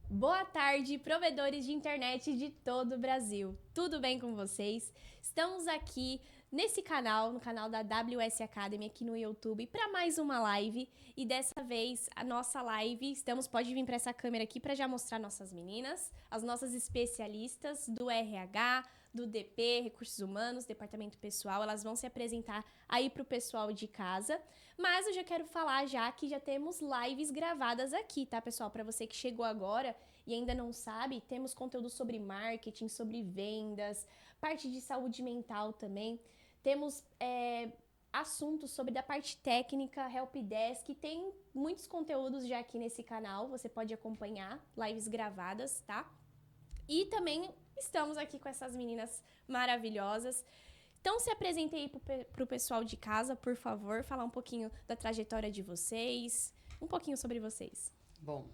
Boa tarde, provedores de internet de todo o Brasil. Tudo bem com vocês? Estamos aqui nesse canal, no canal da WS Academy aqui no YouTube, para mais uma live. E dessa vez, a nossa live, pode vir para essa câmera aqui para já mostrar nossas meninas, as nossas especialistas do RH, do DP, Recursos Humanos, Departamento Pessoal. Elas vão se apresentar aí para o pessoal de casa. Mas eu já quero falar já que já temos lives gravadas aqui, tá, pessoal? Para você que chegou agora e ainda não sabe, temos conteúdo sobre marketing, sobre vendas, parte de saúde mental também. Temos assuntos sobre da parte técnica, helpdesk, tem muitos conteúdos já aqui nesse canal, você pode acompanhar, lives gravadas, tá? E também estamos aqui com essas meninas maravilhosas. Então se apresentem aí pro pessoal de casa, por favor, falar um pouquinho da trajetória de vocês, um pouquinho sobre vocês. Bom,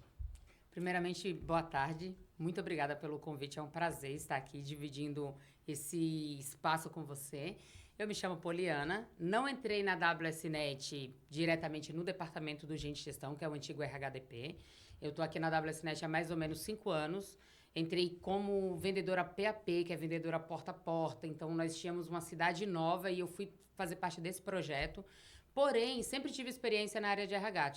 primeiramente, boa tarde. Muito obrigada pelo convite. É um prazer estar aqui dividindo esse espaço com você. Eu me chamo Poliana. Não entrei na WSNet diretamente no departamento do Gente Gestão, que é o antigo RHDP. Eu estou aqui na WSNet há mais ou menos 5 anos. Entrei como vendedora PAP, que é vendedora porta a porta. Então, nós tínhamos uma cidade nova e eu fui fazer parte desse projeto. Porém, sempre tive experiência na área de RH.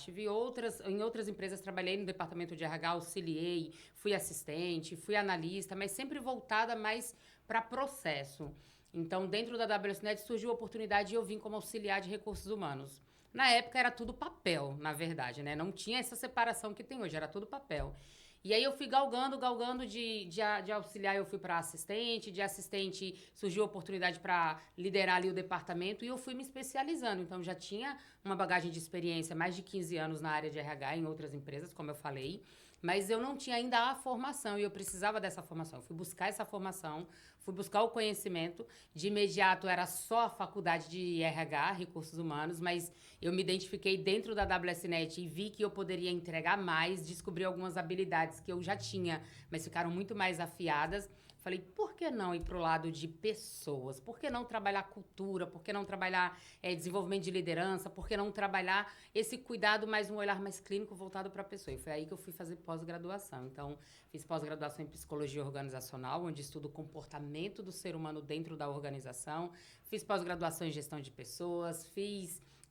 Em outras empresas, trabalhei no departamento de RH, auxiliei, fui assistente, fui analista, mas sempre voltada mais para processo. Então, dentro da WSNet surgiu a oportunidade de eu vir como auxiliar de recursos humanos. Na época era tudo papel, na verdade, né? Não tinha essa separação que tem hoje, era tudo papel. E aí eu fui galgando de auxiliar, eu fui para assistente, de assistente surgiu a oportunidade para liderar ali o departamento e eu fui me especializando. Então já tinha uma bagagem de experiência, mais de 15 anos na área de RH em outras empresas, como eu falei, mas eu não tinha ainda a formação e eu precisava dessa formação. Eu fui buscar essa formação, fui buscar o conhecimento. De imediato era só a faculdade de RH, Recursos Humanos, mas eu me identifiquei dentro da WSNet e vi que eu poderia entregar mais, descobri algumas habilidades que eu já tinha, mas ficaram muito mais afiadas. Falei, por que não ir para o lado de pessoas? Por que não trabalhar cultura? Por que não trabalhar desenvolvimento de liderança? Por que não trabalhar esse cuidado mais um olhar mais clínico voltado para a pessoa? E foi aí que eu fui fazer pós-graduação. Então, fiz pós-graduação em psicologia organizacional, onde estudo o comportamento do ser humano dentro da organização. Fiz pós-graduação em gestão de pessoas,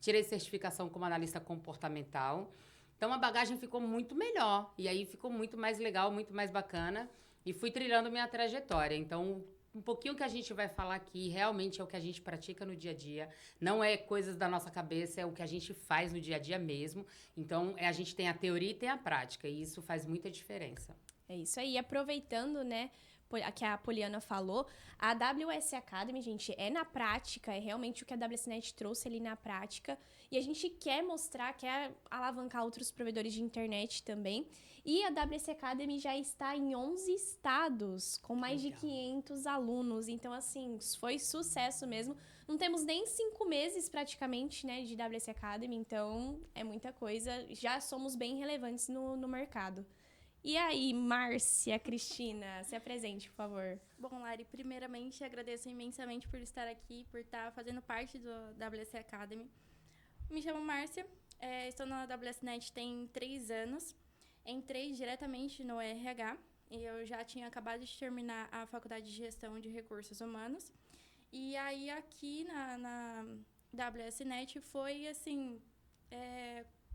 tirei certificação como analista comportamental. Então, a bagagem ficou muito melhor. E aí ficou muito mais legal, muito mais bacana. E fui trilhando minha trajetória. Então, um pouquinho que a gente vai falar aqui realmente é o que a gente pratica no dia a dia. Não é coisas da nossa cabeça, é o que a gente faz no dia a dia mesmo. Então, a gente tem a teoria e tem a prática. E isso faz muita diferença. É isso aí, aproveitando, né, que a Poliana falou, a AWS Academy, gente, é na prática, é realmente o que a WSNet trouxe ali na prática, e a gente quer mostrar, quer alavancar outros provedores de internet também, e a AWS Academy já está em 11 estados, com mais de 500 alunos, então, assim, foi sucesso mesmo. Não temos nem 5 meses, praticamente, né, de AWS Academy, então é muita coisa, já somos bem relevantes no mercado. E aí, Márcia, Cristina, se apresente, por favor. Bom, Lari, primeiramente agradeço imensamente por estar aqui, por estar fazendo parte do WC Academy. Me chamo Márcia, estou na WSNet tem 3 anos. Entrei diretamente no RH e eu já tinha acabado de terminar a Faculdade de Gestão de Recursos Humanos. E aí aqui na WSNet foi assim...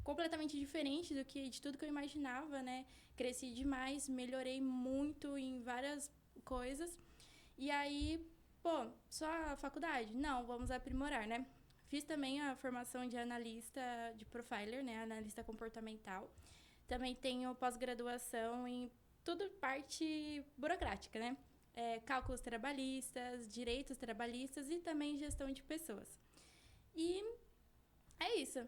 completamente diferente de tudo que eu imaginava, né? Cresci demais, melhorei muito em várias coisas. E aí, só a faculdade? Não, vamos aprimorar, né? Fiz também a formação de analista de profiler, né? Analista comportamental. Também tenho pós-graduação em tudo parte burocrática, né? Cálculos trabalhistas, direitos trabalhistas e também gestão de pessoas. E é isso.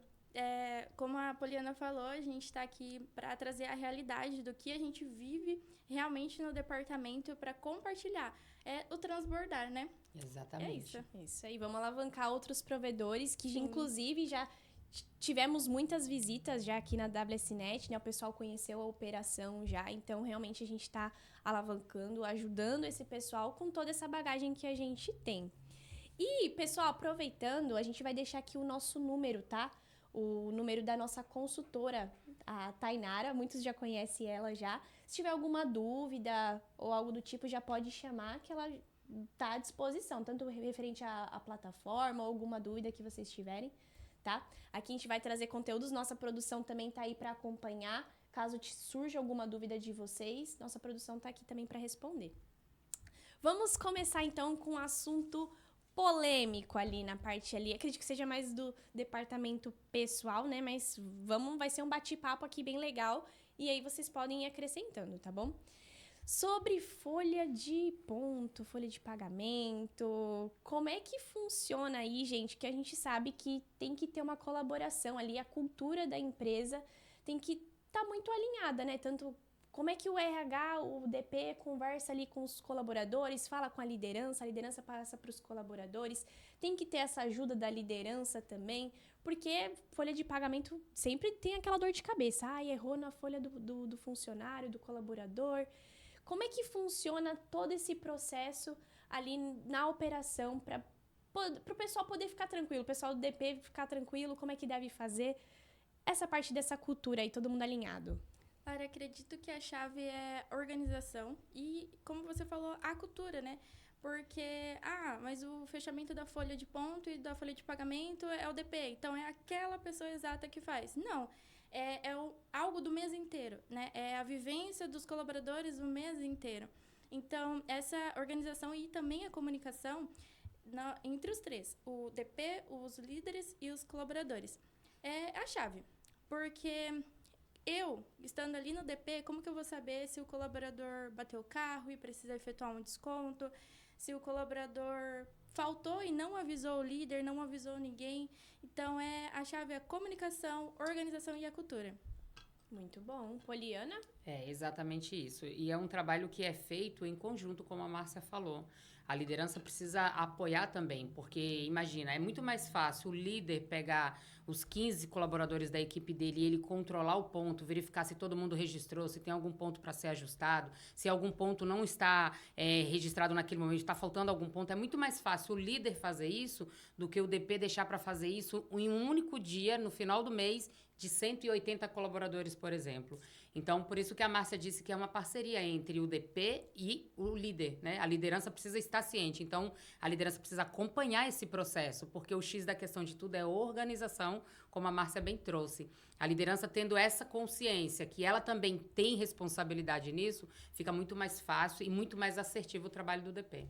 Como a Poliana falou, a gente está aqui para trazer a realidade do que a gente vive realmente no departamento para compartilhar. É o transbordar, né? Exatamente. É isso aí. Vamos alavancar outros provedores que, Sim. inclusive, já tivemos muitas visitas já aqui na WSNet, né? O pessoal conheceu a operação já. Então, realmente, a gente está alavancando, ajudando esse pessoal com toda essa bagagem que a gente tem. E, pessoal, aproveitando, a gente vai deixar aqui o nosso número, tá? o número da nossa consultora, a Tainara, muitos já conhecem ela já. Se tiver alguma dúvida ou algo do tipo, já pode chamar que ela está à disposição, tanto referente à plataforma ou alguma dúvida que vocês tiverem, tá? Aqui a gente vai trazer conteúdos, nossa produção também tá aí para acompanhar, caso surja alguma dúvida de vocês, nossa produção tá aqui também para responder. Vamos começar então com um assunto polêmico ali na parte ali. Acredito que seja mais do departamento pessoal, né? Mas vai ser um bate-papo aqui bem legal e aí vocês podem ir acrescentando, tá bom? Sobre folha de ponto, folha de pagamento, como é que funciona aí, gente? Que a gente sabe que tem que ter uma colaboração ali, a cultura da empresa tem que estar muito alinhada, né? Tanto como é que o RH, o DP conversa ali com os colaboradores, fala com a liderança passa para os colaboradores, tem que ter essa ajuda da liderança também, porque folha de pagamento sempre tem aquela dor de cabeça. Errou na folha do funcionário, do colaborador. Como é que funciona todo esse processo ali na operação para o pessoal poder ficar tranquilo, o pessoal do DP ficar tranquilo, como é que deve fazer essa parte dessa cultura aí, todo mundo alinhado? Lara, acredito que a chave é organização e, como você falou, a cultura, né? Porque, mas o fechamento da folha de ponto e da folha de pagamento é o DP, então é aquela pessoa exata que faz. Não, algo do mês inteiro, né? É a vivência dos colaboradores o mês inteiro. Então, essa organização e também a comunicação entre os três, o DP, os líderes e os colaboradores, é a chave. Porque eu, estando ali no DP, como que eu vou saber se o colaborador bateu o carro e precisa efetuar um desconto? Se o colaborador faltou e não avisou o líder, não avisou ninguém. Então, a chave é a comunicação, organização e a cultura. Muito bom. Poliana? É exatamente isso. E é um trabalho que é feito em conjunto, como a Márcia falou. A liderança precisa apoiar também, porque, imagina, é muito mais fácil o líder pegar os 15 colaboradores da equipe dele e ele controlar o ponto, verificar se todo mundo registrou, se tem algum ponto para ser ajustado, se algum ponto não está registrado naquele momento, está faltando algum ponto. É muito mais fácil o líder fazer isso do que o DP deixar para fazer isso em um único dia, no final do mês, de 180 colaboradores, por exemplo. Então, por isso que a Márcia disse que é uma parceria entre o DP e o líder, né? A liderança precisa estar ciente. Então, a liderança precisa acompanhar esse processo, porque o X da questão de tudo é organização, como a Márcia bem trouxe. A liderança tendo essa consciência que ela também tem responsabilidade nisso, fica muito mais fácil e muito mais assertivo o trabalho do DP.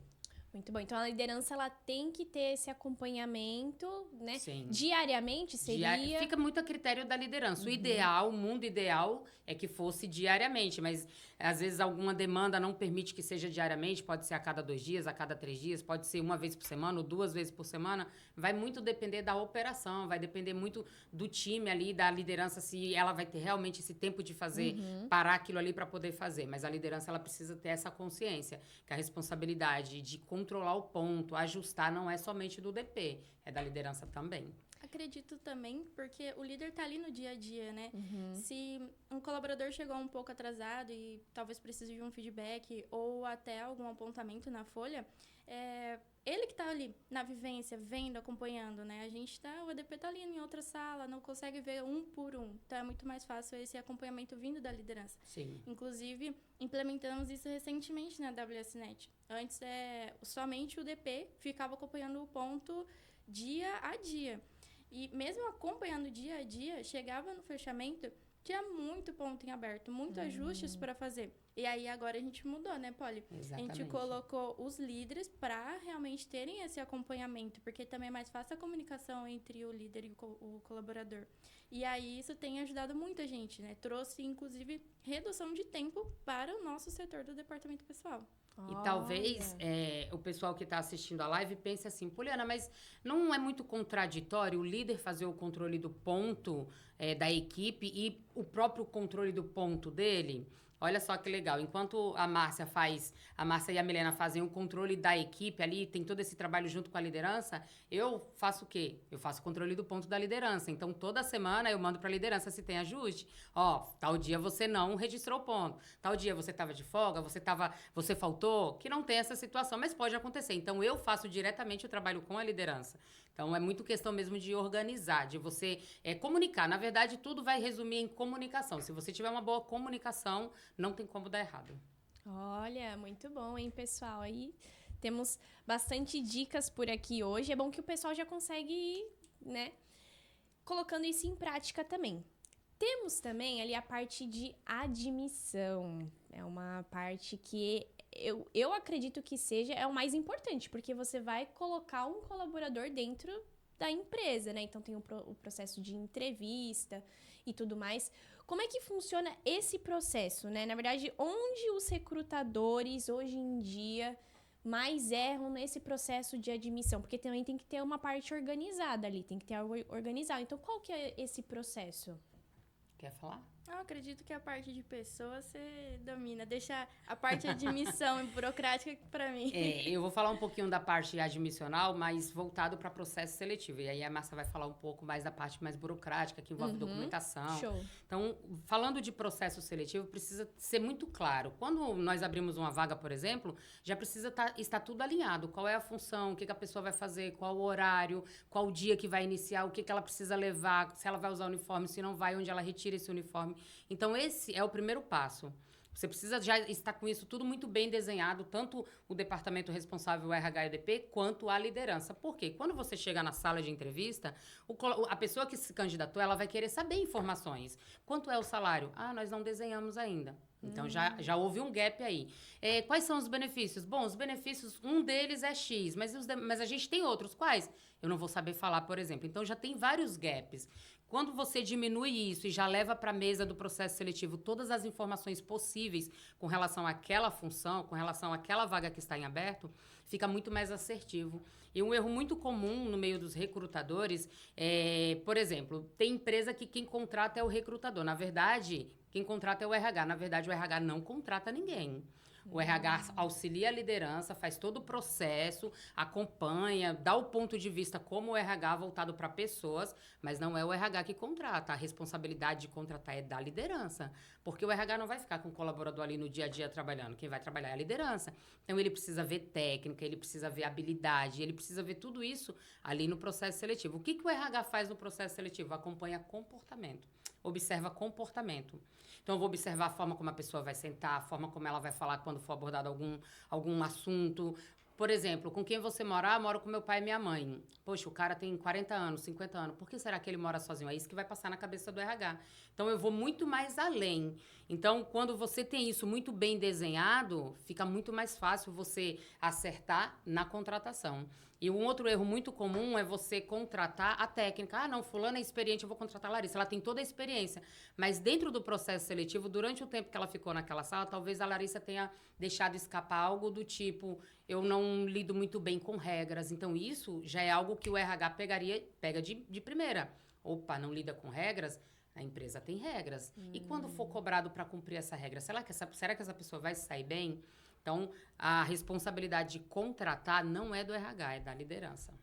Muito bom. Então, a liderança, ela tem que ter esse acompanhamento, né? Sim. Diariamente seria... Fica muito a critério da liderança. O ideal, o mundo ideal é que fosse diariamente, mas às vezes alguma demanda não permite que seja diariamente, pode ser a cada 2 dias, a cada 3 dias, pode ser 1 vez por semana ou 2 vezes por semana. Vai muito depender da operação, vai depender muito do time ali, da liderança, se ela vai ter realmente esse tempo de fazer, parar aquilo ali para poder fazer. Mas a liderança, ela precisa ter essa consciência, que a responsabilidade de controlar o ponto, ajustar, não é somente do DP, é da liderança também. Acredito também, porque o líder tá ali no dia a dia, né? Se um colaborador chegou um pouco atrasado e talvez precise de um feedback ou até algum apontamento na folha, ele que tá ali na vivência, vendo, acompanhando, né? O ADP tá ali em outra sala, não consegue ver um por um. Então, é muito mais fácil esse acompanhamento vindo da liderança. Sim. Inclusive, implementamos isso recentemente na WSNet. Antes, somente o DP ficava acompanhando o ponto dia a dia. E mesmo acompanhando dia a dia, chegava no fechamento, tinha muito ponto em aberto, muitos ajustes para fazer. E aí agora a gente mudou, né, Poli? Exatamente. A gente colocou os líderes para realmente terem esse acompanhamento, porque também é mais fácil a comunicação entre o líder e o colaborador. E aí isso tem ajudado muita gente, né? Trouxe, inclusive, redução de tempo para o nosso setor do departamento pessoal. E talvez o pessoal que está assistindo a live pense assim, Poliana, mas não é muito contraditório o líder fazer o controle do ponto da equipe e o próprio controle do ponto dele? Olha só que legal, enquanto a Márcia e a Milena fazem o controle da equipe ali, tem todo esse trabalho junto com a liderança, eu faço o quê? Eu faço o controle do ponto da liderança. Então, toda semana eu mando para a liderança se tem ajuste. Tal dia você não registrou o ponto. Tal dia você estava de folga, você faltou, que não tem essa situação, mas pode acontecer. Então, eu faço diretamente o trabalho com a liderança. Então, é muito questão mesmo de organizar, de você comunicar. Na verdade, tudo vai resumir em comunicação. Se você tiver uma boa comunicação, não tem como dar errado. Olha, muito bom, hein, pessoal? Aí temos bastante dicas por aqui hoje. É bom que o pessoal já consegue ir, né, colocando isso em prática também. Temos também ali a parte de admissão. É uma parte que eu acredito que é o mais importante, porque você vai colocar um colaborador dentro da empresa, né? Então tem o processo de entrevista e tudo mais. Como é que funciona esse processo, né? Na verdade, onde os recrutadores hoje em dia mais erram nesse processo de admissão? Porque também tem que ter uma parte organizada ali, tem que ter algo organizado. Então, qual que é esse processo? Quer falar? Eu acredito que a parte de pessoas você domina. Deixa a parte de admissão e burocrática pra mim. Eu vou falar um pouquinho da parte admissional, mas voltado para processo seletivo. E aí a Márcia vai falar um pouco mais da parte mais burocrática, que envolve documentação. Show. Então, falando de processo seletivo, precisa ser muito claro. Quando nós abrimos uma vaga, por exemplo, já precisa estar tudo alinhado. Qual é a função, o que a pessoa vai fazer, qual o horário, qual o dia que vai iniciar, o que ela precisa levar, se ela vai usar o uniforme, se não vai, onde ela retira esse uniforme. Então, esse é o primeiro passo. Você precisa já estar com isso tudo muito bem desenhado, tanto o departamento responsável, o RH e o DP, quanto a liderança. Por quê? Quando você chega na sala de entrevista, a pessoa que se candidatou, ela vai querer saber informações. Quanto é o salário? Ah, nós não desenhamos ainda. Então, já houve um gap aí. Quais são os benefícios? Bom, os benefícios, um deles é X, mas a gente tem outros. Quais? Eu não vou saber falar, por exemplo. Então, já tem vários gaps. Quando você diminui isso e já leva para a mesa do processo seletivo todas as informações possíveis com relação àquela função, com relação àquela vaga que está em aberto, fica muito mais assertivo. E um erro muito comum no meio dos recrutadores por exemplo, tem empresa que quem contrata é o recrutador. Na verdade, quem contrata é o RH. Na verdade, o RH não contrata ninguém. O RH auxilia a liderança, faz todo o processo, acompanha, dá o ponto de vista como o RH voltado para pessoas, mas não é o RH que contrata. A responsabilidade de contratar é da liderança. Porque o RH não vai ficar com o colaborador ali no dia a dia trabalhando. Quem vai trabalhar é a liderança. Então, ele precisa ver técnica, ele precisa ver habilidade, ele precisa ver tudo isso ali no processo seletivo. O que o RH faz no processo seletivo? Acompanha comportamento. Observa comportamento. Então, eu vou observar a forma como a pessoa vai sentar, a forma como ela vai falar quando for abordado algum assunto. Por exemplo, com quem você mora? Ah, moro com meu pai e minha mãe. Poxa, o cara tem 40 anos, 50 anos. Por que será que ele mora sozinho? É isso que vai passar na cabeça do RH. Então, eu vou muito mais além. Então, quando você tem isso muito bem desenhado, fica muito mais fácil você acertar na contratação. E um outro erro muito comum é você contratar a técnica. Ah, não, fulana é experiente, eu vou contratar a Larissa. Ela tem toda a experiência. Mas dentro do processo seletivo, durante o tempo que ela ficou naquela sala, talvez a Larissa tenha deixado escapar algo do tipo, eu não lido muito bem com regras. Então, isso já é algo que o RH pega de primeira. Opa, não lida com regras? A empresa tem regras. E quando for cobrado para cumprir essa regra, será que essa pessoa vai sair bem? Então, a responsabilidade de contratar não é do RH, é da liderança.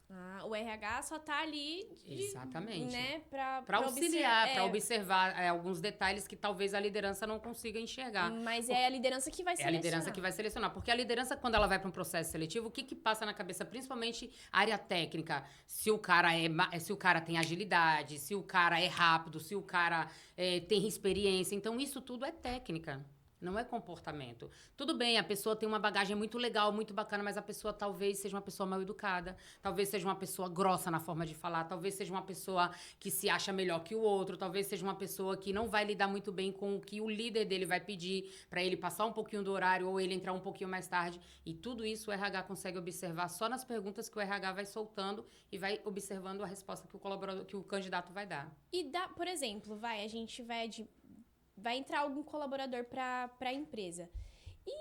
Ah, o RH só tá ali Exatamente. Né, para auxiliar, para observar alguns detalhes que talvez a liderança não consiga enxergar. Mas é a liderança que vai selecionar. É a liderança que vai selecionar. Porque a liderança, quando ela vai para um processo seletivo, o que passa na cabeça, principalmente área técnica? Se o cara tem agilidade, se o cara é rápido, se o cara tem experiência. Então, isso tudo é técnica. Não é comportamento. Tudo bem, a pessoa tem uma bagagem muito legal, muito bacana, mas a pessoa talvez seja uma pessoa mal educada, talvez seja uma pessoa grossa na forma de falar, talvez seja uma pessoa que se acha melhor que o outro, talvez seja uma pessoa que não vai lidar muito bem com o que o líder dele vai pedir para ele passar um pouquinho do horário ou ele entrar um pouquinho mais tarde. E tudo isso o RH consegue observar só nas perguntas que o RH vai soltando e vai observando a resposta que o candidato vai dar. E por exemplo, a gente vai entrar algum colaborador para a empresa. E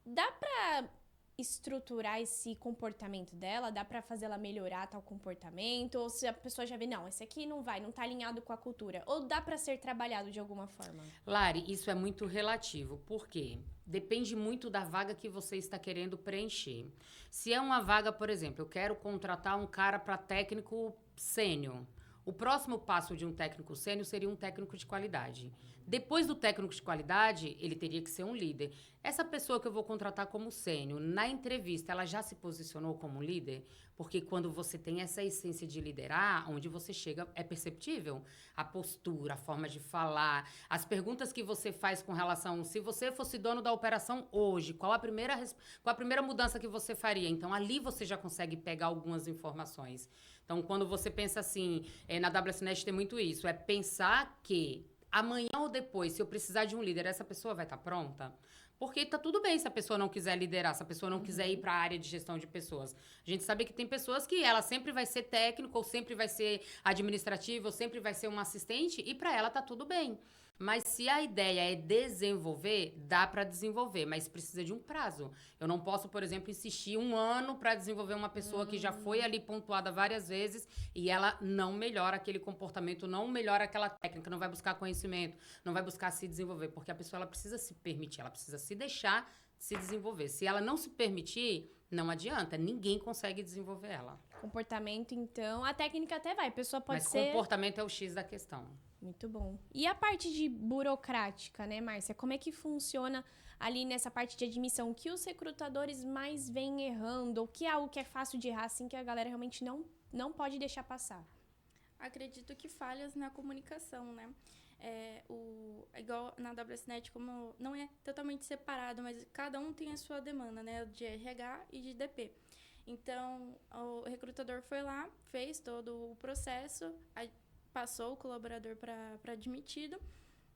dá para estruturar esse comportamento dela? Dá para fazer ela melhorar tal comportamento? Ou se a pessoa já vê, não, esse aqui não tá alinhado com a cultura. Ou dá para ser trabalhado de alguma forma? Lari, isso é muito relativo. Por quê? Depende muito da vaga que você está querendo preencher. Se é uma vaga, por exemplo, eu quero contratar um cara para técnico sênior. O próximo passo de um técnico sênior seria um técnico de qualidade. Depois do técnico de qualidade, ele teria que ser um líder. Essa pessoa que eu vou contratar como sênior, na entrevista, ela já se posicionou como líder? Porque quando você tem essa essência de liderar, onde você chega é perceptível. A postura, a forma de falar, as perguntas que você faz com relação... Se você fosse dono da operação hoje, qual a primeira mudança que você faria? Então, ali você já consegue pegar algumas informações. Então, quando você pensa assim, na WSNet tem muito isso, é pensar que amanhã ou depois, se eu precisar de um líder, essa pessoa vai estar pronta? Porque tá tudo bem se a pessoa não quiser liderar, se a pessoa não quiser ir para a área de gestão de pessoas. A gente sabe que tem pessoas que ela sempre vai ser técnico, ou sempre vai ser administrativa, ou sempre vai ser uma assistente, e para ela tá tudo bem. Mas se a ideia é desenvolver, dá para desenvolver, mas precisa de um prazo. Eu não posso, por exemplo, insistir 1 ano para desenvolver uma pessoa que já foi ali pontuada várias vezes e ela não melhora aquele comportamento, não melhora aquela técnica, não vai buscar conhecimento, não vai buscar se desenvolver, porque a pessoa ela precisa se permitir, ela precisa se deixar se desenvolver. Se ela não se permitir, não adianta, ninguém consegue desenvolver ela. Comportamento, então, a técnica até vai, a pessoa pode Mas ser... comportamento é o X da questão. Muito bom. E a parte de burocrática, né, Márcia? Como é que funciona ali nessa parte de admissão? O que os recrutadores mais vêm errando? Ou que é algo que é fácil de errar, assim, que a galera realmente não pode deixar passar? Acredito que falhas na comunicação, né? Igual na WSNet, como não é totalmente separado, mas cada um tem a sua demanda, né? De RH e de DP. Então, o recrutador foi lá, fez todo o processo, passou o colaborador para admitido,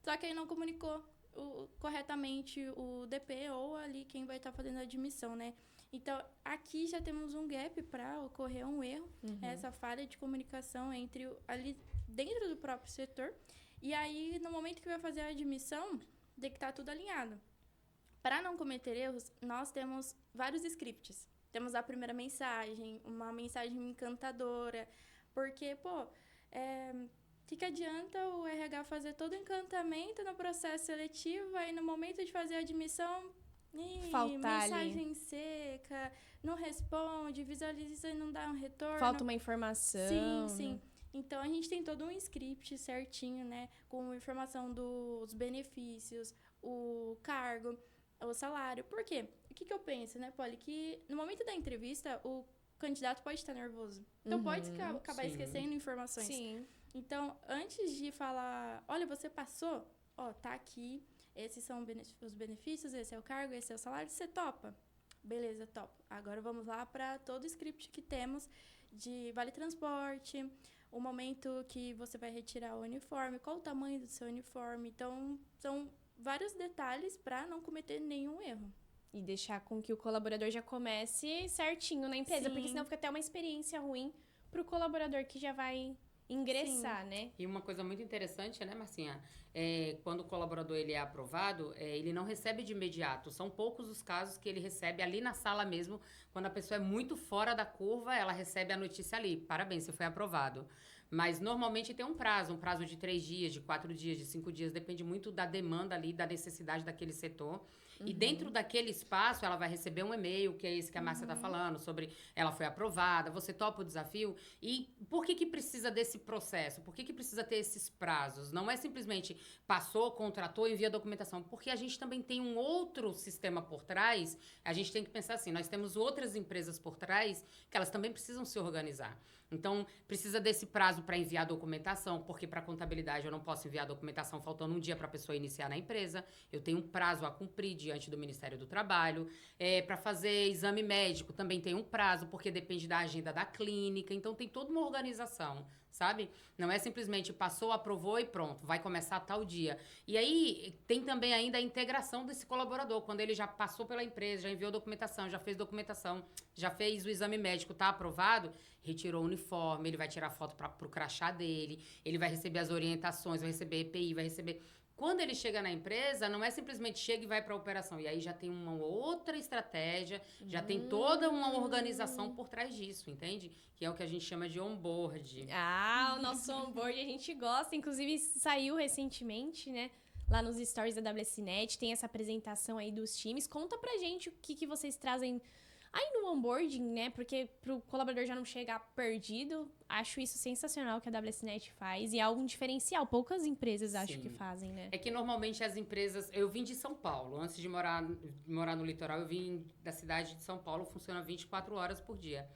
só que aí não comunicou corretamente o DP ou ali quem vai estar fazendo a admissão, né? Então, aqui já temos um gap para ocorrer um erro, essa falha de comunicação ali dentro do próprio setor. E aí, no momento que vai fazer a admissão, tem que estar tudo alinhado. Para não cometer erros, nós temos vários scripts. Temos a primeira mensagem, uma mensagem encantadora, porque, que adianta o RH fazer todo o encantamento no processo seletivo, aí no momento de fazer a admissão, mensagem seca, não responde, visualiza e não dá um retorno. Falta uma informação. Sim. Então, a gente tem todo um script certinho, né? Com informação dos benefícios, o cargo, o salário. Por quê? O que eu penso, né, Polly? Que no momento da entrevista, o candidato pode estar nervoso. Então, pode acabar esquecendo informações. Sim. Então, antes de falar, olha, você passou, tá aqui, esses são os benefícios, esse é o cargo, esse é o salário, você topa? Beleza, topo. Agora vamos lá para todo o script que temos de vale transporte, o momento que você vai retirar o uniforme, qual o tamanho do seu uniforme. Então, são vários detalhes para não cometer nenhum erro. E deixar com que o colaborador já comece certinho na empresa, porque senão fica até uma experiência ruim pro colaborador que já vai ingressar, né? E uma coisa muito interessante, né, Marcinha? Quando o colaborador ele é aprovado, ele não recebe de imediato. São poucos os casos que ele recebe ali na sala mesmo. Quando a pessoa é muito fora da curva, ela recebe a notícia ali. Parabéns, você foi aprovado. Mas normalmente tem um prazo de 3 dias, de 4 dias, de 5 dias. Depende muito da demanda ali, da necessidade daquele setor. E dentro daquele espaço, ela vai receber um e-mail, que é esse que a Márcia está falando, sobre ela foi aprovada, você topa o desafio. E por que precisa desse processo? Por que precisa ter esses prazos? Não é simplesmente passou, contratou, envia a documentação. Porque a gente também tem um outro sistema por trás. A gente tem que pensar assim, nós temos outras empresas por trás que elas também precisam se organizar. Então, precisa desse prazo para enviar a documentação, porque para contabilidade eu não posso enviar a documentação faltando um dia para a pessoa iniciar na empresa. Eu tenho um prazo a cumprir diante do Ministério do Trabalho. Para fazer exame médico também tem um prazo, porque depende da agenda da clínica. Então, tem toda uma organização, sabe? Não é simplesmente passou, aprovou e pronto, vai começar tal dia. E aí, tem também ainda a integração desse colaborador, quando ele já passou pela empresa, já enviou documentação, já fez documentação, já fez o exame médico, tá aprovado, retirou o uniforme, ele vai tirar foto pro crachá dele, ele vai receber as orientações, vai receber EPI, vai receber... Quando ele chega na empresa, não é simplesmente chega e vai para a operação. E aí já tem uma outra estratégia, já tem toda uma organização por trás disso, entende? Que é o que a gente chama de onboard. O nosso onboard a gente gosta. Inclusive, saiu recentemente, né? Lá nos stories da WSNet, tem essa apresentação aí dos times. Conta pra gente o que vocês trazem Aí no onboarding, né, porque pro colaborador já não chegar perdido, acho isso sensacional que a WSNet faz e é algo diferencial. Poucas empresas acho que Sim. fazem, né? É que normalmente as empresas... Eu vim de São Paulo. Antes de morar no litoral, eu vim da cidade de São Paulo. Funciona 24 horas por dia.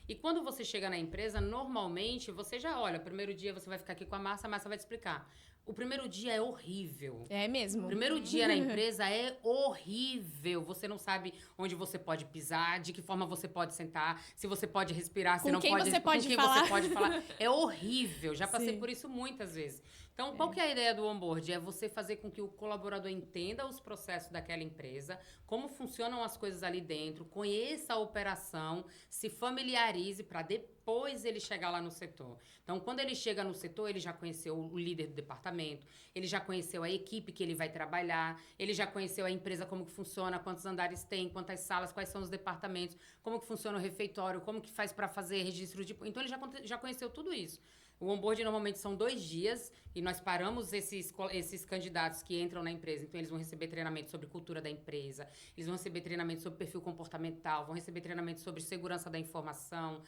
E quando você chega na empresa, normalmente você já olha. Primeiro dia você vai ficar aqui com a Márcia vai te explicar. O primeiro dia é horrível. É mesmo. O primeiro dia na empresa é horrível. Você não sabe onde você pode pisar, de que forma você pode sentar, se você pode respirar, se Com não quem pode, você pode com quem falar. você pode falar. É horrível. Já passei Sim. por isso muitas vezes. Então, qual que é a ideia do onboard? É você fazer com que o colaborador entenda os processos daquela empresa, como funcionam as coisas ali dentro, conheça a operação, se familiarize para depois ele chegar lá no setor. Então, quando ele chega no setor, ele já conheceu o líder do departamento, ele já conheceu a equipe que ele vai trabalhar, ele já conheceu a empresa, como que funciona, quantos andares tem, quantas salas, quais são os departamentos, como que funciona o refeitório, como que faz para fazer registro de... Então, ele já conheceu tudo isso. O onboard normalmente são 2 dias e nós paramos esses candidatos que entram na empresa. Então, eles vão receber treinamento sobre cultura da empresa, eles vão receber treinamento sobre perfil comportamental, vão receber treinamento sobre segurança da informação,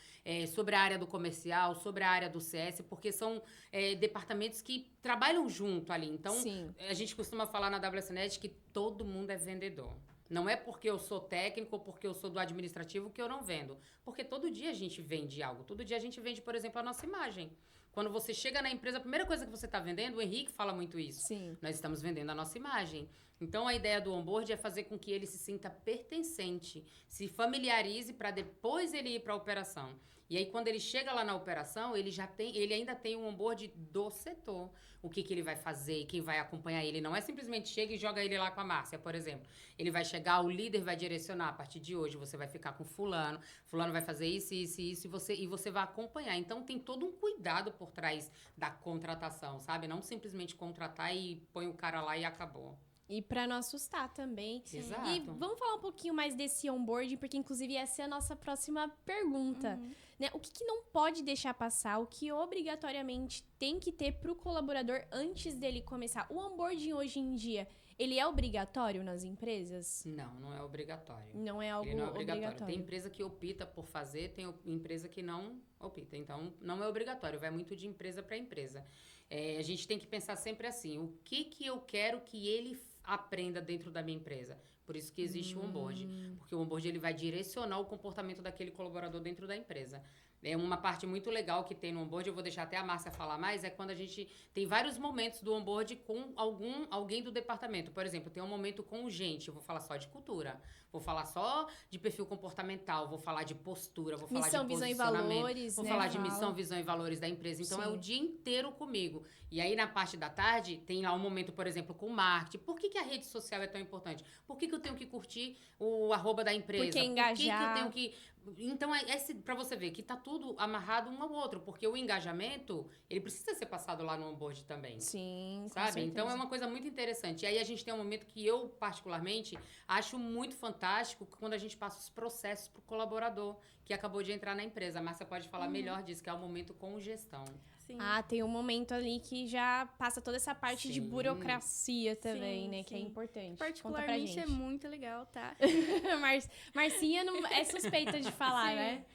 sobre a área do comercial, sobre a área do CS, porque são departamentos que trabalham junto ali. Então, Sim. a gente costuma falar na WSNet que todo mundo é vendedor. Não é porque eu sou técnico ou porque eu sou do administrativo que eu não vendo. Porque todo dia a gente vende algo. Todo dia a gente vende, por exemplo, a nossa imagem. Quando você chega na empresa, a primeira coisa que você está vendendo, o Henrique fala muito isso. Sim. Nós estamos vendendo a nossa imagem. Então, a ideia do onboard é fazer com que ele se sinta pertencente, se familiarize para depois ele ir para a operação. E aí, quando ele chega lá na operação, ele ainda tem um onboard do setor. O que ele vai fazer, quem vai acompanhar ele. Não é simplesmente chega e joga ele lá com a Márcia, por exemplo. Ele vai chegar, o líder vai direcionar. A partir de hoje, você vai ficar com fulano. Fulano vai fazer isso, e você vai acompanhar. Então, tem todo um cuidado por trás da contratação, sabe? Não simplesmente contratar e põe o cara lá e acabou. E pra não assustar também. Exato. E vamos falar um pouquinho mais desse onboarding, porque inclusive essa é a nossa próxima pergunta. Né? O que não pode deixar passar, o que obrigatoriamente tem que ter pro colaborador antes dele começar? O onboarding hoje em dia, ele é obrigatório nas empresas? Não é obrigatório. Não é algo Ele não é obrigatório. obrigatório. Tem empresa que opta por fazer, tem empresa que não opta. Então, não é obrigatório. Vai muito de empresa para empresa. A gente tem que pensar sempre assim, o que eu quero que ele aprenda dentro da minha empresa. Por isso que existe o onboard. Porque o onboard ele vai direcionar o comportamento daquele colaborador dentro da empresa. É uma parte muito legal que tem no onboard, eu vou deixar até a Márcia falar mais, é quando a gente tem vários momentos do onboard com alguém do departamento. Por exemplo, tem um momento com gente, eu vou falar só de cultura, vou falar só de perfil comportamental, vou falar de postura, vou falar Missão, de visão e posicionamento, valores, vou né, falar de fala. missão, visão e valores da empresa. Então, Sim. é o dia inteiro comigo. E aí, na parte da tarde, tem lá um momento, por exemplo, com marketing. Por que a rede social é tão importante? Por que eu tenho que curtir o @ da empresa? Por que engajar? Por que eu tenho que... Então, para você ver que tá tudo amarrado um ao outro, porque o engajamento, ele precisa ser passado lá no onboard também. Sim, com Sabe? certeza. Então, é uma coisa muito interessante. E aí, a gente tem um momento que eu, particularmente, acho muito fantástico quando a gente passa os processos pro colaborador que acabou de entrar na empresa. A Márcia pode falar melhor disso, que é o momento com gestão. Sim. Ah, tem um momento ali que já passa toda essa parte de Sim. burocracia também, Sim, né? Que é sim. importante. Particularmente Conta é pra gente. muito legal, tá? Marcinha não é suspeita de falar, Sim. né?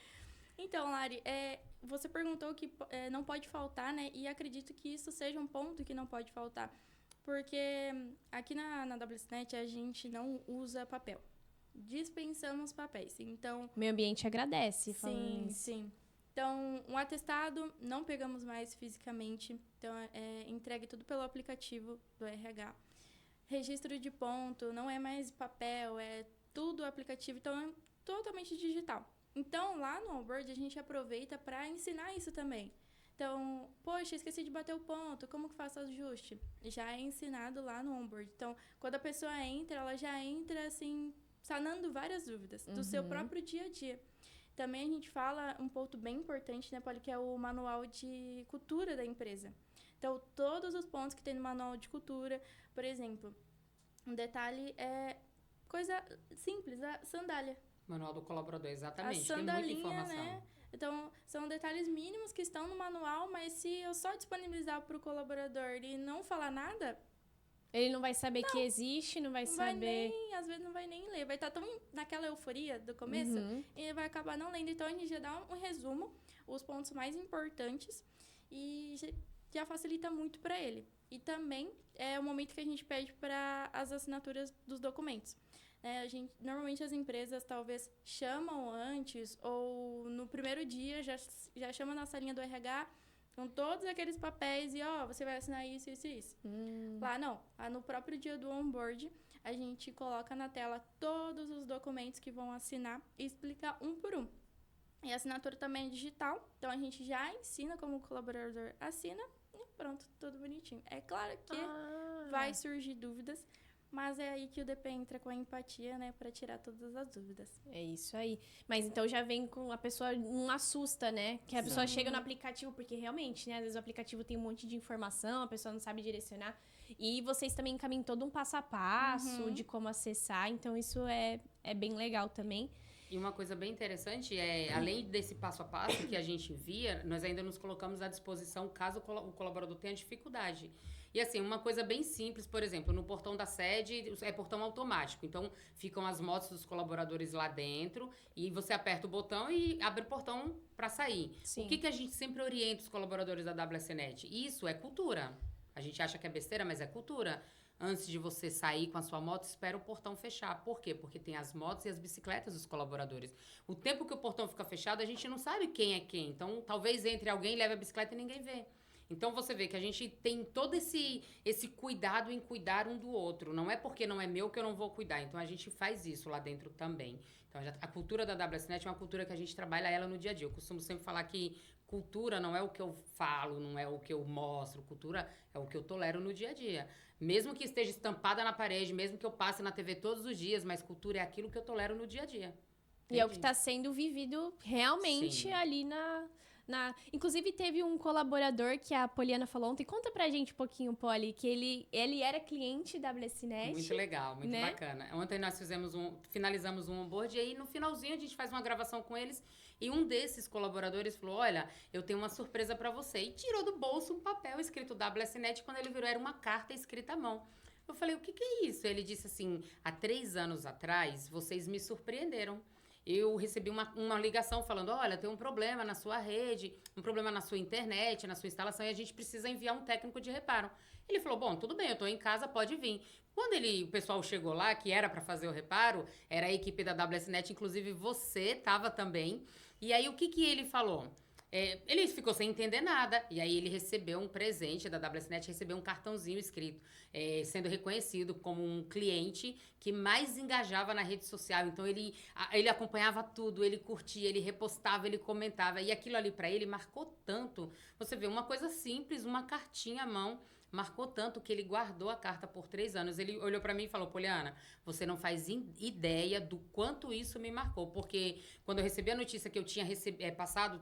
Então, Lari, você perguntou que não pode faltar, né? E acredito que isso seja um ponto que não pode faltar. Porque aqui na WSNet a gente não usa papel. Dispensamos papéis. Então, O meio ambiente agradece. falando sim, isso. sim. Então, um atestado não pegamos mais fisicamente. Então, entregue tudo pelo aplicativo do RH. Registro de ponto não é mais papel, é tudo aplicativo. Então, é totalmente digital. Então, lá no onboard, a gente aproveita para ensinar isso também. Então, poxa, esqueci de bater o ponto, como que faço o ajuste? Já é ensinado lá no onboard. Então, quando a pessoa entra, ela já entra, assim, sanando várias dúvidas do seu próprio dia a dia. Também a gente fala um ponto bem importante, né, Polly, que é o manual de cultura da empresa. Então, todos os pontos que tem no manual de cultura, por exemplo, um detalhe é coisa simples, a sandália. Manual do colaborador, A exatamente. Tem muita sandalinha, informação. né? Então, são detalhes mínimos que estão no manual, mas se eu só disponibilizar para o colaborador e não falar nada, Ele não vai saber que existe, não vai saber... Às vezes não vai nem ler. Vai estar tão naquela euforia do começo, e ele vai acabar não lendo. Então, a gente já dá um resumo, os pontos mais importantes, e já facilita muito para ele. E também é o momento que a gente pede para as assinaturas dos documentos. Normalmente as empresas talvez chamam antes, ou no primeiro dia já chama a nossa linha do RH com todos aqueles papéis e, você vai assinar isso, isso e isso. Lá não. Lá no próprio dia do onboard, a gente coloca na tela todos os documentos que vão assinar e explica um por um. E a assinatura também é digital, então a gente já ensina como o colaborador assina e pronto, tudo bonitinho. É claro que vai surgir dúvidas, mas é aí que o DP entra com a empatia, né, para tirar todas as dúvidas. É isso aí. Mas então já vem com a pessoa, não assusta, né? Que a pessoa chega no aplicativo, porque realmente, né? Às vezes o aplicativo tem um monte de informação, a pessoa não sabe direcionar. E vocês também encaminham todo um passo a passo de como acessar, então isso é bem legal também. E uma coisa bem interessante além desse passo a passo que a gente via, nós ainda nos colocamos à disposição caso o colaborador tenha dificuldade. E assim, uma coisa bem simples, por exemplo, no portão da sede, é portão automático. Então, ficam as motos dos colaboradores lá dentro e você aperta o botão e abre o portão para sair. Sim. O que a gente sempre orienta os colaboradores da WSNet? Isso é cultura. A gente acha que é besteira, mas é cultura. Antes de você sair com a sua moto, espera o portão fechar. Por quê? Porque tem as motos e as bicicletas dos colaboradores. O tempo que o portão fica fechado, a gente não sabe quem é quem. Então, talvez entre alguém e leve a bicicleta e ninguém vê. Então, você vê que a gente tem todo esse cuidado em cuidar um do outro. Não é porque não é meu que eu não vou cuidar. Então, a gente faz isso lá dentro também. Então, a cultura da WSNet é uma cultura que a gente trabalha ela no dia a dia. Eu costumo sempre falar que cultura não é o que eu falo, não é o que eu mostro. Cultura é o que eu tolero no dia a dia. Mesmo que esteja estampada na parede, mesmo que eu passe na TV todos os dias, mas cultura é aquilo que eu tolero no dia a dia. E é o que está sendo vivido realmente ali na... Inclusive, teve um colaborador que a Poliana falou ontem. Conta pra gente um pouquinho, Poli, que ele era cliente da WSNet. Muito legal, muito bacana. Ontem nós finalizamos um onboard e aí no finalzinho a gente faz uma gravação com eles e um desses colaboradores falou, olha, eu tenho uma surpresa pra você. E tirou do bolso um papel escrito WSNet, quando ele virou era uma carta escrita à mão. Eu falei, o que é isso? Ele disse assim, há 3 anos atrás, vocês me surpreenderam. Eu recebi uma ligação falando, olha, tem um problema na sua rede, um problema na sua internet, na sua instalação, e a gente precisa enviar um técnico de reparo. Ele falou, bom, tudo bem, eu tô em casa, pode vir. Quando o pessoal chegou lá, que era para fazer o reparo, era a equipe da WSNet, inclusive você tava também. E aí, o que ele falou? Ele ficou sem entender nada, e aí ele recebeu um presente da WSNet, recebeu um cartãozinho escrito, sendo reconhecido como um cliente que mais engajava na rede social. Então, ele acompanhava tudo, ele curtia, ele repostava, ele comentava, e aquilo ali para ele marcou tanto. Você vê, uma coisa simples, uma cartinha à mão, marcou tanto que ele guardou a carta por 3 anos. Ele olhou para mim e falou, Poliana, você não faz ideia do quanto isso me marcou, porque quando eu recebi a notícia que eu tinha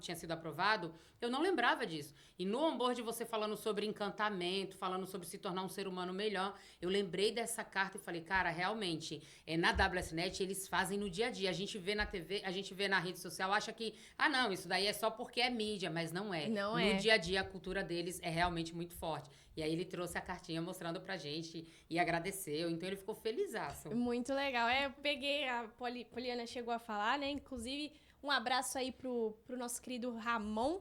tinha sido aprovado, eu não lembrava disso. E no onboard você falando sobre encantamento, falando sobre se tornar um ser humano melhor, eu lembrei dessa carta e falei, cara, realmente, na WSNet eles fazem no dia a dia. A gente vê na TV, a gente vê na rede social, acha que, não, isso daí é só porque é mídia, mas não é. Não no dia a dia a cultura deles é realmente muito forte. E aí ele trouxe a cartinha mostrando pra gente e agradeceu. Então ele ficou felizaço. Muito legal. Eu peguei, a Poliana chegou a falar, né? Inclusive, um abraço aí pro nosso querido Ramon,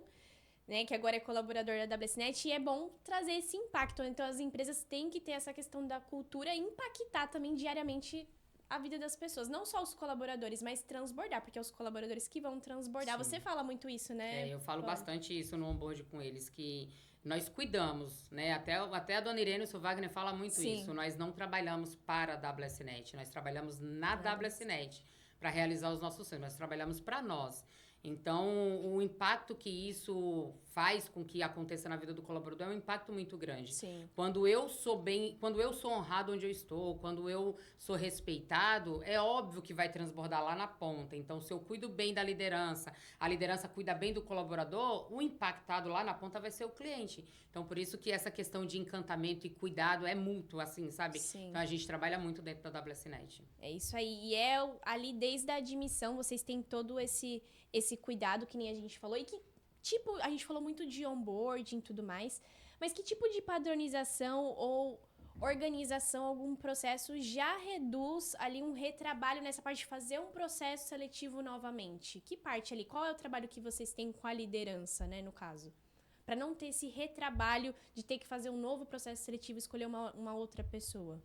né? Que agora é colaborador da WSNet. E é bom trazer esse impacto. Então as empresas têm que ter essa questão da cultura e impactar também diariamente a vida das pessoas. Não só os colaboradores, mas transbordar. Porque é os colaboradores que vão transbordar. Sim. Você fala muito isso, né? Eu falo bastante isso no onboard com eles, que nós cuidamos, né? Até a dona Irene, o seu Wagner fala muito isso. Nós não trabalhamos para a WSNet, nós trabalhamos na WSNet para realizar os nossos sonhos. Nós trabalhamos para nós. Então, o impacto que isso faz com que aconteça na vida do colaborador é um impacto muito grande. Sim. Quando eu sou honrado onde eu estou, quando eu sou respeitado, é óbvio que vai transbordar lá na ponta. Então, se eu cuido bem da liderança, a liderança cuida bem do colaborador, o impactado lá na ponta vai ser o cliente. Então, por isso que essa questão de encantamento e cuidado é mútuo, assim, sabe? Sim. Então, a gente trabalha muito dentro da WSNet. É isso aí. E ali desde a admissão, vocês têm todo esse cuidado, que nem a gente falou. E que a gente falou muito de onboarding e tudo mais, mas que tipo de padronização ou organização, algum processo, já reduz ali um retrabalho nessa parte de fazer um processo seletivo novamente? Que parte ali? Qual é o trabalho que vocês têm com a liderança, né, no caso? Para não ter esse retrabalho de ter que fazer um novo processo seletivo e escolher uma outra pessoa.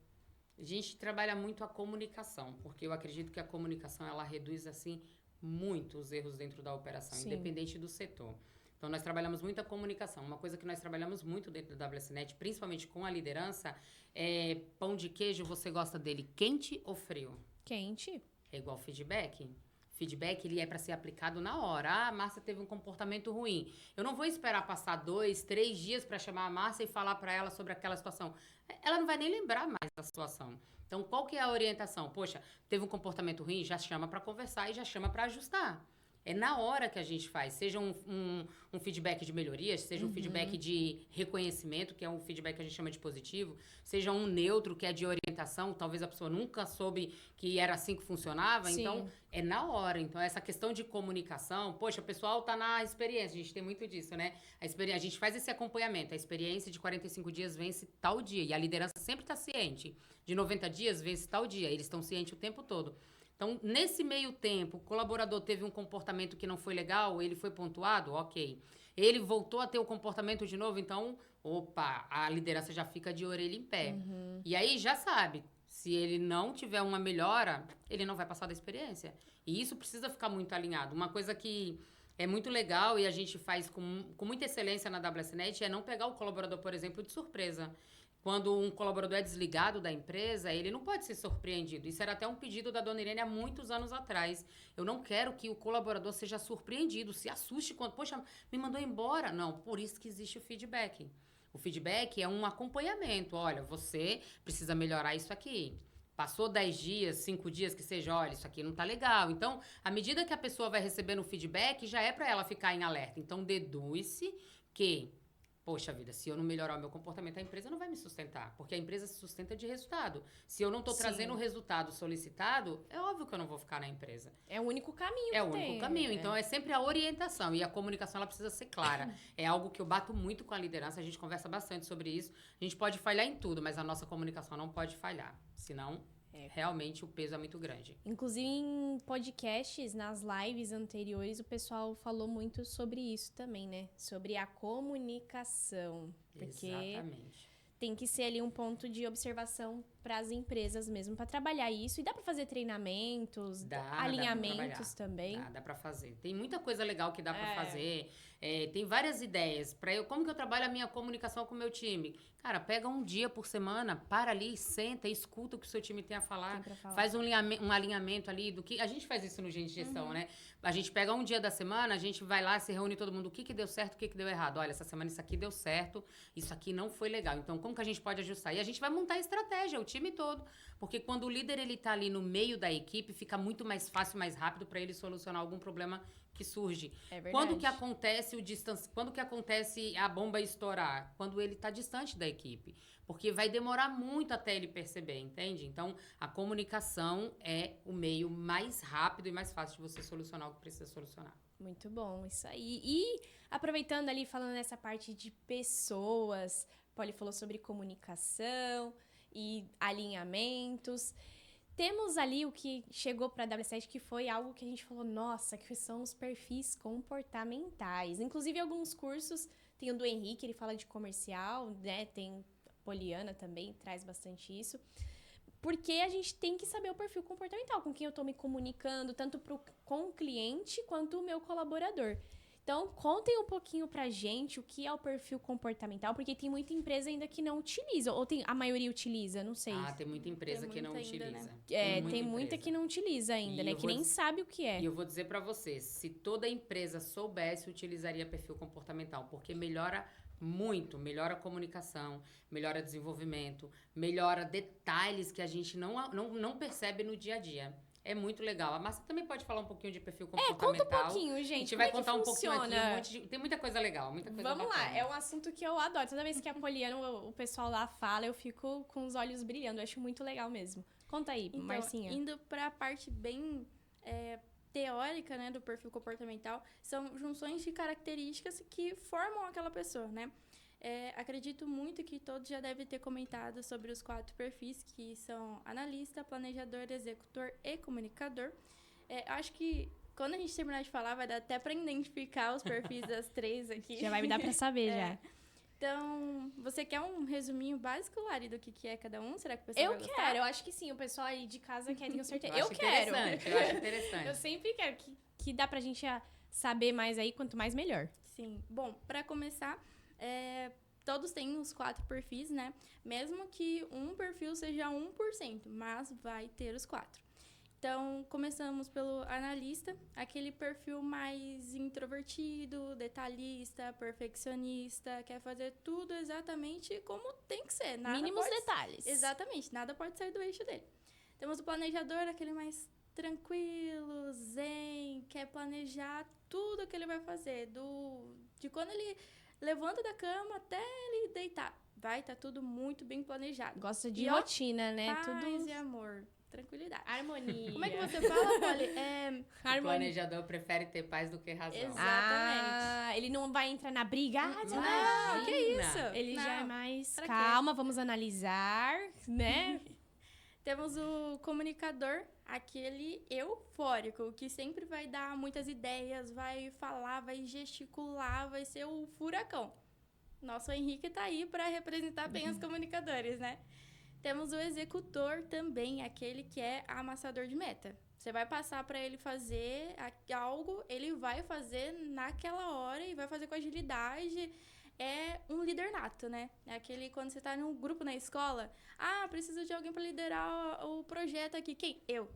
A gente trabalha muito a comunicação, porque eu acredito que a comunicação, ela reduz, assim, muito os erros dentro da operação, Sim. independente do setor. Então, nós trabalhamos muito a comunicação. Uma coisa que nós trabalhamos muito dentro da WSNet, principalmente com a liderança, é pão de queijo, você gosta dele quente ou frio? Quente. É igual feedback. Feedback, ele é para ser aplicado na hora. Ah, a Márcia teve um comportamento ruim. Eu não vou esperar passar 2, 3 dias para chamar a Márcia e falar para ela sobre aquela situação. Ela não vai nem lembrar mais da situação. Então, qual que é a orientação? Poxa, teve um comportamento ruim, já chama para conversar e já chama para ajustar. É na hora que a gente faz, seja um feedback de melhorias, seja um feedback de reconhecimento, que é um feedback que a gente chama de positivo, seja um neutro, que é de orientação, talvez a pessoa nunca soube que era assim que funcionava, Sim. então é na hora. Então, essa questão de comunicação, poxa, o pessoal tá na experiência, a gente tem muito disso, né? A gente faz esse acompanhamento, a experiência de 45 dias vence tal dia, e a liderança sempre está ciente, de 90 dias vence tal dia, eles estão cientes o tempo todo. Então, nesse meio tempo, o colaborador teve um comportamento que não foi legal, ele foi pontuado, ok. Ele voltou a ter o comportamento de novo, então, opa, a liderança já fica de orelha em pé. E aí já sabe, se ele não tiver uma melhora, ele não vai passar da experiência. E isso precisa ficar muito alinhado. Uma coisa que é muito legal e a gente faz com muita excelência na WSNet é não pegar o colaborador, por exemplo, de surpresa. Quando um colaborador é desligado da empresa, ele não pode ser surpreendido. Isso era até um pedido da dona Irene há muitos anos atrás. Eu não quero que o colaborador seja surpreendido, se assuste quando, poxa, me mandou embora. Não, por isso que existe o feedback. O feedback é um acompanhamento. Olha, você precisa melhorar isso aqui. Passou 10 dias, 5 dias, que seja, olha, isso aqui não tá legal. Então, à medida que a pessoa vai recebendo o feedback, já é para ela ficar em alerta. Então, deduz-se que... Poxa vida, se eu não melhorar o meu comportamento, a empresa não vai me sustentar, porque a empresa se sustenta de resultado. Se eu não estou trazendo o resultado solicitado, é óbvio que eu não vou ficar na empresa. É o único caminho É que o único tem, caminho. né? Então, é sempre a orientação. E a comunicação, ela precisa ser clara. É algo que eu bato muito com a liderança. A gente conversa bastante sobre isso. A gente pode falhar em tudo, mas a nossa comunicação não pode falhar. Senão, realmente, o peso é muito grande. Inclusive, em podcasts, nas lives anteriores, o pessoal falou muito sobre isso também, né? Sobre a comunicação. Porque Exatamente. tem que ser ali um ponto de observação para as empresas mesmo, para trabalhar isso. E dá para fazer treinamentos, alinhamentos também. Dá pra fazer. Tem muita coisa legal que dá pra fazer. Tem várias ideias. Como que eu trabalho a minha comunicação com o meu time? Cara, pega um dia por semana, para ali, senta, escuta o que o seu time tem a falar. Faz um alinhamento ali do que... A gente faz isso no Gente Gestão, né? A gente pega um dia da semana, a gente vai lá, se reúne todo mundo. O que deu certo, o que deu errado? Olha, essa semana isso aqui deu certo, isso aqui não foi legal. Então, como que a gente pode ajustar? E a gente vai montar a estratégia, o time todo. Porque quando o líder, ele tá ali no meio da equipe, fica muito mais fácil, mais rápido para ele solucionar algum problema que surge. É verdade. Quando que acontece a bomba estourar? Quando ele está distante da equipe. Porque vai demorar muito até ele perceber, entende? Então, a comunicação é o meio mais rápido e mais fácil de você solucionar o que precisa solucionar. Muito bom, isso aí. E aproveitando ali, falando nessa parte de pessoas, Polly falou sobre comunicação e alinhamentos. Temos ali o que chegou para a W7, que foi algo que a gente falou, nossa, que são os perfis comportamentais. Inclusive, alguns cursos, tem o do Henrique, ele fala de comercial, né? Tem a Poliana também, traz bastante isso. Porque a gente tem que saber o perfil comportamental, com quem eu estou me comunicando, tanto com o cliente quanto o meu colaborador. Então, contem um pouquinho pra gente o que é o perfil comportamental, porque tem muita empresa ainda que não utiliza, ou a maioria utiliza, não sei. Tem muita empresa que não utiliza. Né? Tem muita que não utiliza ainda, né? Que nem sabe o que é. E eu vou dizer pra você, se toda empresa soubesse, utilizaria perfil comportamental, porque melhora muito, melhora a comunicação, melhora desenvolvimento, melhora detalhes que a gente não percebe no dia a dia. É muito legal. A Márcia também pode falar um pouquinho de perfil comportamental. Conta um pouquinho, gente. A gente vai contar um pouquinho funciona? aqui. Tem muita coisa legal, muita coisa Vamos bacana. lá, é um assunto que eu adoro. Toda vez que a Poliana, o pessoal lá fala, eu fico com os olhos brilhando. Eu acho muito legal mesmo. Conta aí, então, Marcinha. Indo para a parte bem teórica, né, do perfil comportamental, são junções de características que formam aquela pessoa, né? Acredito muito que todos já devem ter comentado sobre os 4 perfis, que são analista, planejador, executor e comunicador. Acho que quando a gente terminar de falar, vai dar até para identificar os perfis das 3 aqui. Já vai me dar para saber, já. Então, você quer um resuminho básico, Lari, do que é cada um? Será que o pessoal vai gostar? Eu acho que sim. O pessoal aí de casa quer, tenho certeza. Eu quero. Eu acho interessante. Eu sempre quero que dá pra gente saber mais aí, quanto mais melhor. Sim. Bom, para começar, todos têm os 4 perfis, né? Mesmo que um perfil seja 1%, mas vai ter os 4. Então, começamos pelo analista, aquele perfil mais introvertido, detalhista, perfeccionista, quer fazer tudo exatamente como tem que ser. Mínimos detalhes. Exatamente, nada pode sair do eixo dele. Temos o planejador, aquele mais tranquilo, zen, quer planejar tudo que ele vai fazer, de quando ele levanta da cama até ele deitar. Vai estar tudo muito bem planejado. Gosta de rotina, né? Paz tudo e amor. Tranquilidade. Harmonia. Como é que você fala, Polly? O planejador prefere ter paz do que razão. Exatamente. Ele não vai entrar na briga. Não, que isso? Ele Não. já é mais Pra calma, vamos analisar, né? Temos o comunicador, aquele eufórico, que sempre vai dar muitas ideias, vai falar, vai gesticular, vai ser o furacão. Nosso Henrique tá aí para representar bem os comunicadores, né? Temos o executor também, aquele que é amassador de meta. Você vai passar para ele fazer algo, ele vai fazer naquela hora e vai fazer com agilidade. É um líder nato, né? É aquele quando você tá num grupo na escola. Preciso de alguém para liderar o projeto aqui. Quem? Eu.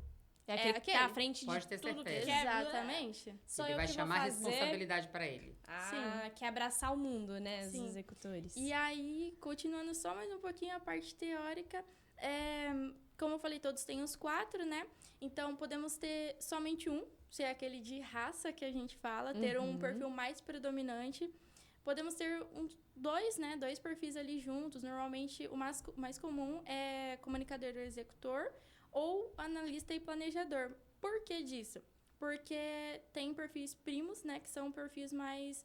É aquele que tá à frente Pode de ter tudo certeza. que é. Exatamente. Sou ele eu vai que chamar vou a fazer. responsabilidade para ele. Sim. Quer abraçar o mundo, né? Os Sim. executores. E aí, continuando só mais um pouquinho a parte teórica, como eu falei, todos têm os 4, né? Então, podemos ter somente um, ser aquele de raça que a gente fala, ter um perfil mais predominante. Podemos ter dois, né? 2 perfis ali juntos. Normalmente, o mais comum é comunicador ou executor ou analista e planejador. Por que disso? Porque tem perfis primos, né? Que são perfis mais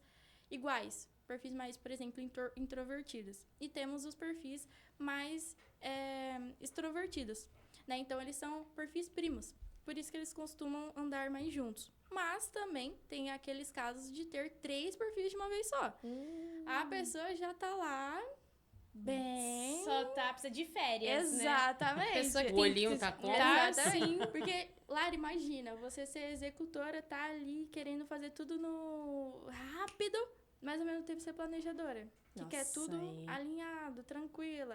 iguais. Perfis mais, por exemplo, introvertidos. E temos os perfis mais extrovertidos, né? Então, eles são perfis primos. Por isso que eles costumam andar mais juntos. Mas também tem aqueles casos de ter 3 perfis de uma vez só. A pessoa já tá lá bem... Só precisa de férias, Exatamente. né? Pessoa que O olhinho tá como? Exatamente. Porque, Lara, imagina, você ser executora, tá ali querendo fazer tudo no rápido, mas ao mesmo tempo ser planejadora. Que Nossa, quer tudo alinhado, tranquilo.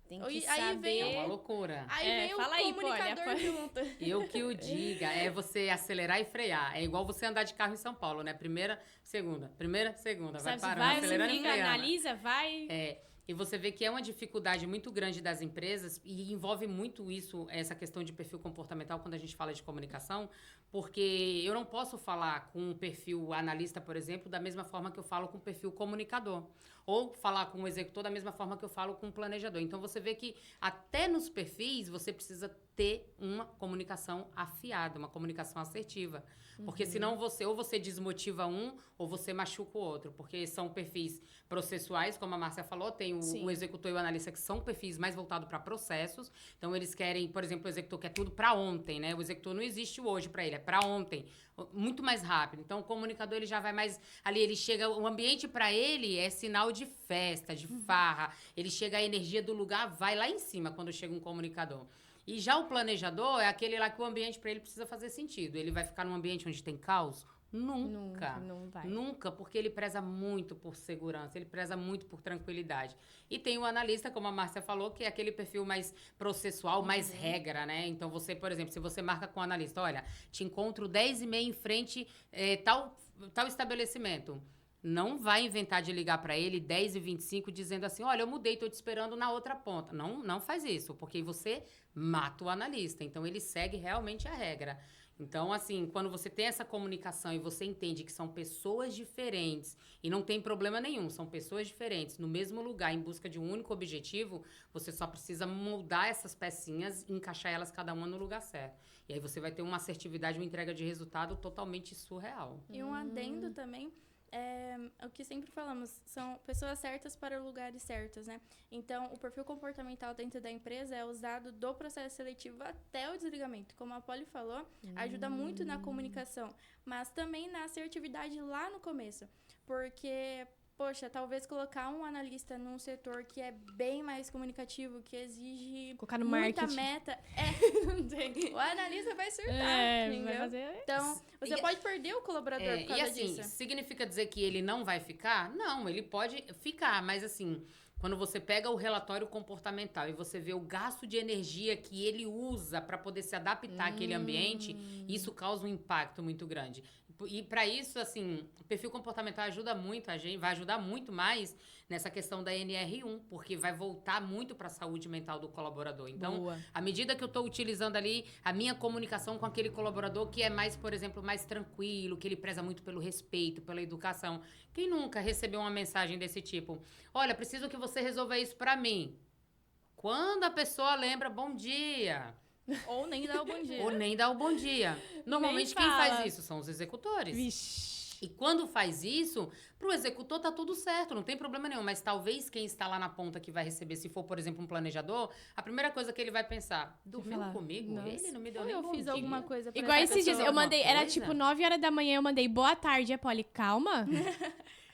Tem que Aí saber. vem É uma loucura. Aí vem fala o aí, comunicador Polly, junto. Eu que o diga, é você acelerar e frear. É igual você andar de carro em São Paulo, né? Primeira, segunda. Vai Sabe, parando, vai, acelerando e fica, freando. analisa, vai. E você vê que é uma dificuldade muito grande das empresas e envolve muito isso, essa questão de perfil comportamental quando a gente fala de comunicação, porque eu não posso falar com um perfil analista, por exemplo, da mesma forma que eu falo com um perfil comunicador. Ou falar com um executor da mesma forma que eu falo com um planejador. Então, você vê que até nos perfis você precisa ter uma comunicação afiada, uma comunicação assertiva. Porque senão você desmotiva um ou você machuca o outro. Porque são perfis processuais, como a Márcia falou, tem o executor e o analista que são perfis mais voltados para processos. Então, eles querem, por exemplo, o executor quer tudo para ontem, né? O executor não existe hoje para ele, é para ontem. Muito mais rápido. Então, o comunicador, ele já vai mais... Ali, ele chega... O ambiente, para ele, é sinal de festa, de farra. Ele chega, a energia do lugar vai lá em cima quando chega um comunicador. E já o planejador é aquele lá que o ambiente, para ele, precisa fazer sentido. Ele vai ficar num ambiente onde tem caos? Nunca. Não vai. Nunca, porque ele preza muito por segurança, ele preza muito por tranquilidade. E tem o analista, como a Márcia falou, que é aquele perfil mais processual, mais regra, né? Então, você, por exemplo, se você marca com o analista, olha, te encontro 10h30 em frente tal estabelecimento. Não vai inventar de ligar para ele 10h25 dizendo assim, olha, eu mudei, tô te esperando na outra ponta. Não faz isso, porque você mata o analista. Então, ele segue realmente a regra. Então, assim, quando você tem essa comunicação e você entende que são pessoas diferentes e não tem problema nenhum, são pessoas diferentes no mesmo lugar em busca de um único objetivo, você só precisa moldar essas pecinhas e encaixar elas cada uma no lugar certo. E aí você vai ter uma assertividade, uma entrega de resultado totalmente surreal. E um adendo também, o que sempre falamos, são pessoas certas para lugares certos, né? Então, o perfil comportamental dentro da empresa é usado do processo seletivo até o desligamento. Como a Polly falou, ajuda muito na comunicação, mas também na assertividade lá no começo. Porque, poxa, talvez colocar um analista num setor que é bem mais comunicativo, que exige Colocar no muita marketing. meta. Não tem. O analista vai surtar, Vai entendeu? fazer... Então, você pode perder o colaborador por causa e assim, disso. significa dizer que ele não vai ficar? Não, ele pode ficar, mas assim, quando você pega o relatório comportamental e você vê o gasto de energia que ele usa para poder se adaptar àquele ambiente, isso causa um impacto muito grande. E para isso, assim, o perfil comportamental ajuda muito a gente, vai ajudar muito mais nessa questão da NR1, porque vai voltar muito para a saúde mental do colaborador. Então, Boa. à medida que eu estou utilizando ali a minha comunicação com aquele colaborador que é mais, por exemplo, mais tranquilo, que ele preza muito pelo respeito, pela educação. Quem nunca recebeu uma mensagem desse tipo? Olha, preciso que você resolva isso para mim. Quando a pessoa lembra, bom dia. Ou nem dá o bom dia. Ou nem dá o bom dia. Normalmente quem fala. faz isso são os executores. Vixe. E quando faz isso, pro executor tá tudo certo, não tem problema nenhum. Mas talvez quem está lá na ponta que vai receber, se for, por exemplo, um planejador, a primeira coisa que ele vai pensar, dormiu falar, comigo? nossa. Ele não me deu Ou nem eu bom fiz dia. alguma coisa pra Igual essa esses dias, pessoa. eu mandei, era coisa? tipo 9 horas da manhã, eu mandei boa tarde, a Polly, calma.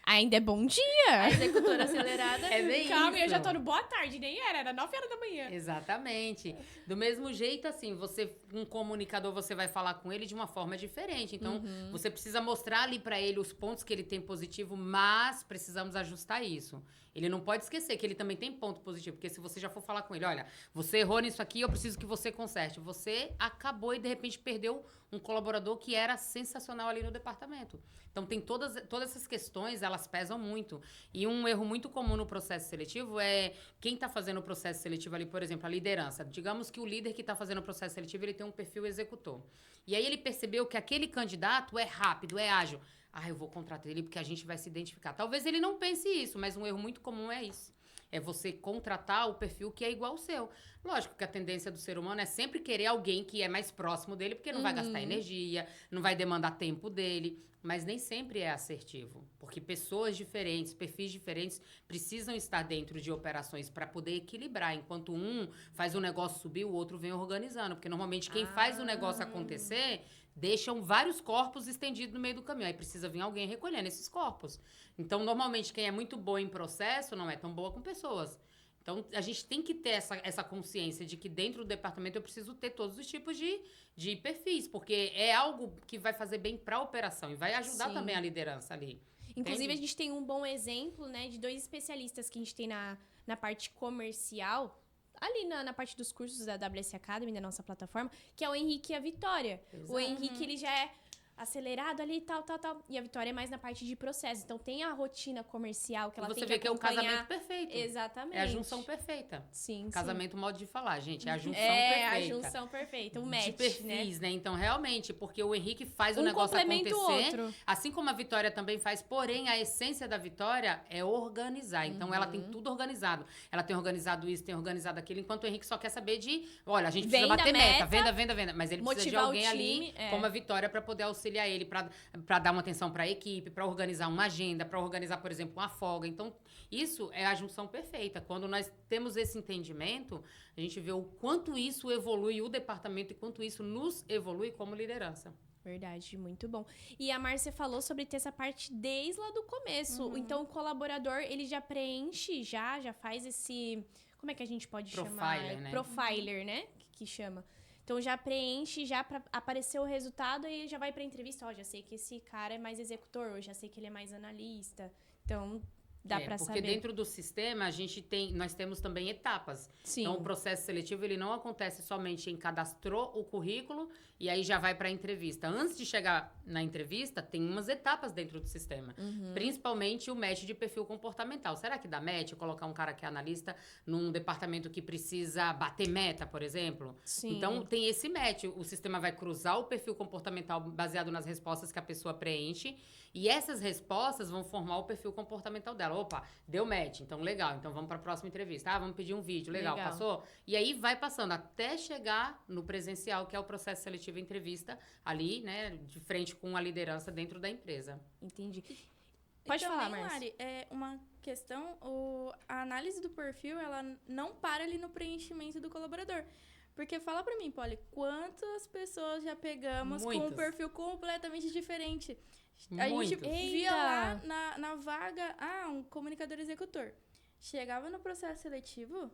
Ainda é bom dia. A executora acelerada. É bem Calma, isso. eu já tô no boa tarde, nem era 9 horas da manhã. Exatamente. Do mesmo jeito, assim, você, um comunicador, você vai falar com ele de uma forma diferente. Então, você precisa mostrar ali pra ele os pontos que ele tem positivo, mas precisamos ajustar isso. Ele não pode esquecer que ele também tem ponto positivo, porque se você já for falar com ele, olha, você errou nisso aqui, eu preciso que você conserte. Você acabou e, de repente, perdeu um colaborador que era sensacional ali no departamento. Então, tem todas essas questões, elas pesam muito. E um erro muito comum no processo seletivo é quem está fazendo o processo seletivo ali, por exemplo, a liderança. Digamos que o líder que está fazendo o processo seletivo, ele tem um perfil executor. E aí ele percebeu que aquele candidato é rápido, é ágil. Eu vou contratar ele porque a gente vai se identificar. Talvez ele não pense isso, mas um erro muito comum é isso. É você contratar o perfil que é igual ao seu. Lógico que a tendência do ser humano é sempre querer alguém que é mais próximo dele, porque não vai gastar energia, não vai demandar tempo dele. Mas nem sempre é assertivo. Porque pessoas diferentes, perfis diferentes, precisam estar dentro de operações para poder equilibrar. Enquanto um faz o negócio subir, o outro vem organizando. Porque normalmente quem faz o negócio acontecer deixam vários corpos estendidos no meio do caminho. Aí precisa vir alguém recolhendo esses corpos. Então, normalmente, quem é muito boa em processo não é tão boa com pessoas. Então, a gente tem que ter essa consciência de que dentro do departamento eu preciso ter todos os tipos de perfis, porque é algo que vai fazer bem para a operação e vai ajudar Sim. também a liderança ali. Inclusive, Entende? a gente tem um bom exemplo, né, de 2 especialistas que a gente tem na parte comercial, ali na parte dos cursos da WS Academy, da nossa plataforma, que é o Henrique e a Vitória. Exato. O Henrique, ele já é acelerado ali, tal. E a Vitória é mais na parte de processo. Então, tem a rotina comercial que ela E você tem vê que que é o acompanhar. casamento perfeito. Exatamente. É a junção perfeita. Sim, Casamento, modo de falar, gente. É a junção É, perfeita. a junção perfeita, o match, de perfis, né? Então, realmente, porque o Henrique faz o Um negócio complementa o acontecer, outro. assim como a Vitória também faz, porém, a essência da Vitória é organizar. Então, ela tem tudo organizado. Ela tem organizado isso, tem organizado aquilo, enquanto o Henrique só quer saber de, olha, a gente precisa Venda, bater meta, meta, venda. Mas ele precisa de motivar o alguém time, ali, como a Vitória, para poder auxiliar ele, para dar uma atenção para a equipe, para organizar uma agenda, para organizar, por exemplo, uma folga. Então, isso é a junção perfeita. Quando nós temos esse entendimento, a gente vê o quanto isso evolui o departamento e quanto isso nos evolui como liderança. Verdade, muito bom. E a Márcia falou sobre ter essa parte desde lá do começo. Então, o colaborador, ele já preenche, já faz esse... Como é que a gente pode chamar? Profiler, né? Profiler, né? Que chama. Então, já preenche, já pra aparecer o resultado e já vai pra entrevista. Ó, já sei que esse cara é mais executor, ou já sei que ele é mais analista. Então, dá pra porque saber. dentro do sistema, nós temos também etapas. Sim. Então, o processo seletivo, ele não acontece somente em cadastrou o currículo e aí já vai para a entrevista. Antes de chegar na entrevista, tem umas etapas dentro do sistema. Principalmente o match de perfil comportamental. Será que dá match colocar um cara que é analista num departamento que precisa bater meta, por exemplo? Sim. Então, tem esse match. O sistema vai cruzar o perfil comportamental baseado nas respostas que a pessoa preenche e essas respostas vão formar o perfil comportamental dela. Opa, deu match, então legal. Então, vamos para a próxima entrevista. Vamos pedir um vídeo. Legal, passou? E aí, vai passando até chegar no presencial, que é o processo seletivo e entrevista, ali, né, de frente com a liderança dentro da empresa. Entendi. Pode e falar, também, Márcia. Lari, uma questão, a análise do perfil, ela não para ali no preenchimento do colaborador. Porque fala pra mim, Polly, quantas pessoas já pegamos com um Muitas. perfil completamente diferente? A gente Muitos. via Eita! lá na vaga, um comunicador executor. Chegava no processo seletivo,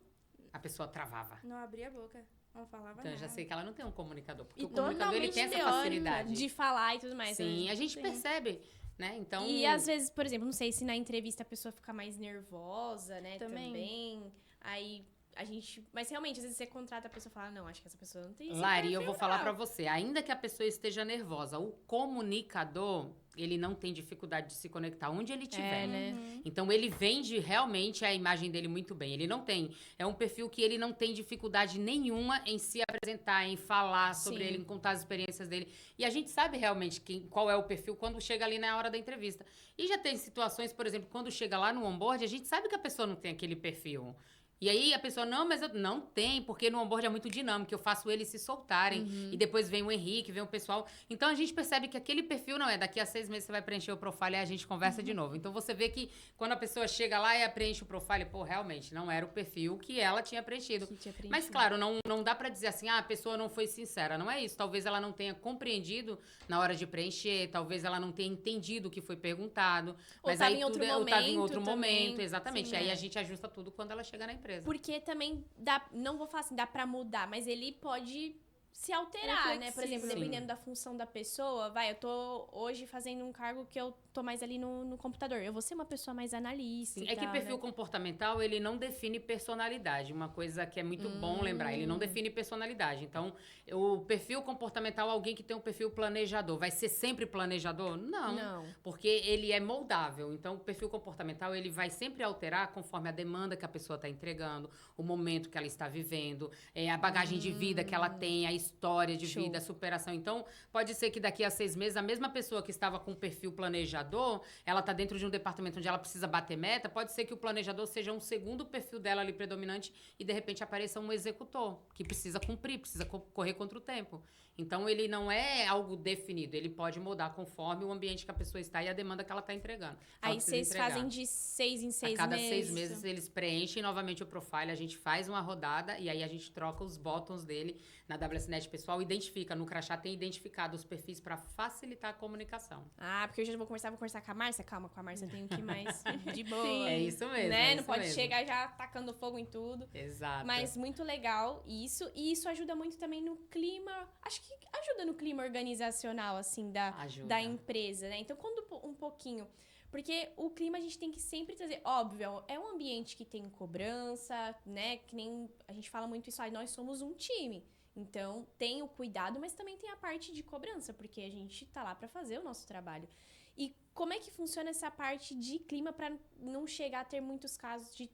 A pessoa travava. não abria a boca, não falava Então, eu nada. já sei que ela não tem um comunicador. Porque E o comunicador, ele tem essa teórica facilidade. de falar e tudo mais. Sim, né? a gente Sim. percebe, né? Então... E às vezes, por exemplo, não sei se na entrevista a pessoa fica mais nervosa, né? Também. Aí a gente. Mas realmente, às vezes você contrata a pessoa e fala, não, acho que essa pessoa não tem esse Lari, eu perfil, vou falar não. pra você. Ainda que a pessoa esteja nervosa, o comunicador, ele não tem dificuldade de se conectar onde ele estiver. né? Uhum. Então, ele vende realmente a imagem dele muito bem. Ele não tem. É um perfil que ele não tem dificuldade nenhuma em se apresentar, em falar sobre Sim. ele, em contar as experiências dele. E a gente sabe realmente qual é o perfil quando chega ali na hora da entrevista. E já tem situações, por exemplo, quando chega lá no onboard, a gente sabe que a pessoa não tem aquele perfil. E aí a pessoa, não, mas eu não tem, porque no onboard é muito dinâmico, eu faço eles se soltarem. E depois vem o Henrique, vem o pessoal. Então a gente percebe que aquele perfil não é. Daqui a 6 meses você vai preencher o profile e a gente conversa de novo. Então você vê que quando a pessoa chega lá e preenche o profile, pô, realmente não era o perfil que ela tinha preenchido. Que tinha Mas preenchido. claro, não dá pra dizer assim, a pessoa não foi sincera. Não é isso. Talvez ela não tenha compreendido na hora de preencher, talvez ela não tenha entendido o que foi perguntado. Ou Mas tava aí em outro ou tava em outro momento também. momento, exatamente. Sim, E aí é. a gente ajusta tudo quando ela chega na empresa. Porque também dá, não vou falar assim, dá pra mudar, mas ele pode se alterar, É né? Por exemplo, flexível. dependendo da função da pessoa, eu tô hoje fazendo um cargo que eu tô mais ali no computador. Eu vou ser uma pessoa mais analista. Sim, e é que tal, perfil né? comportamental, ele não define personalidade. Uma coisa que é muito bom lembrar, ele não define personalidade. Então, o perfil comportamental, alguém que tem um perfil planejador, vai ser sempre planejador? Não. Porque ele é moldável. Então, o perfil comportamental, ele vai sempre alterar conforme a demanda que a pessoa está entregando, o momento que ela está vivendo, a bagagem de vida que ela tem, a história de Show. vida, a superação. Então, pode ser que daqui a 6 meses, a mesma pessoa que estava com o perfil planejador, ela está dentro de um departamento onde ela precisa bater meta, pode ser que o planejador seja um segundo perfil dela ali predominante e, de repente, apareça um executor que precisa cumprir, precisa correr contra o tempo. Então, ele não é algo definido, ele pode mudar conforme o ambiente que a pessoa está e a demanda que ela está entregando. Aí vocês fazem de 6 em 6 meses. A cada 6 meses eles preenchem novamente o profile, a gente faz uma rodada e aí a gente troca os botões dele na WSNet pessoal, identifica, no crachá tem identificado os perfis para facilitar a comunicação. Ah, porque eu já vou conversar com a Márcia. Calma, com a Márcia eu tenho que ir mais de boa. É isso mesmo. Né? é Não isso pode mesmo. chegar já tacando fogo em tudo. Exato. Mas muito legal isso. E isso ajuda muito também no clima. Acho que ajuda no clima organizacional, assim, Ajuda. da empresa, né? Então, quando um pouquinho. Porque o clima a gente tem que sempre trazer. Óbvio, é um ambiente que tem cobrança, né? Que nem a gente fala muito isso, nós somos um time. Então, tem o cuidado, mas também tem a parte de cobrança, porque a gente tá lá pra fazer o nosso trabalho. E como é que funciona essa parte de clima pra não chegar a ter muitos casos de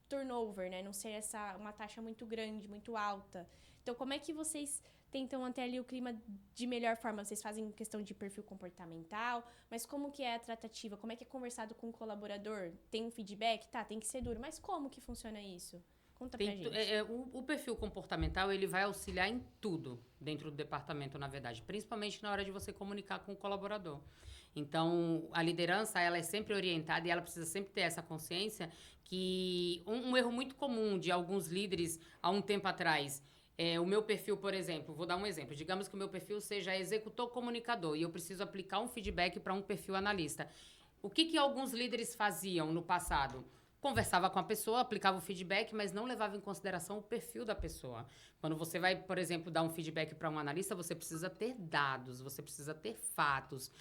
turnover, né? Não ser uma taxa muito grande, muito alta. Então, como é que vocês tentam manter ali o clima de melhor forma? Vocês fazem questão de perfil comportamental, mas como que é a tratativa? Como é que é conversado com o colaborador? Tem um feedback? Tá, tem que ser duro, mas como que funciona isso? Conta pra gente. O perfil comportamental, ele vai auxiliar em tudo dentro do departamento, na verdade. Principalmente na hora de você comunicar com o colaborador. Então, a liderança, ela é sempre orientada e ela precisa sempre ter essa consciência que um erro muito comum de alguns líderes há um tempo atrás, o meu perfil, por exemplo, vou dar um exemplo. Digamos que o meu perfil seja executor comunicador e eu preciso aplicar um feedback para um perfil analista. O que alguns líderes faziam no passado? Conversava com a pessoa, aplicava o feedback, mas não levava em consideração o perfil da pessoa. Quando você vai, por exemplo, dar um feedback para um analista, você precisa ter dados, você precisa ter fatos.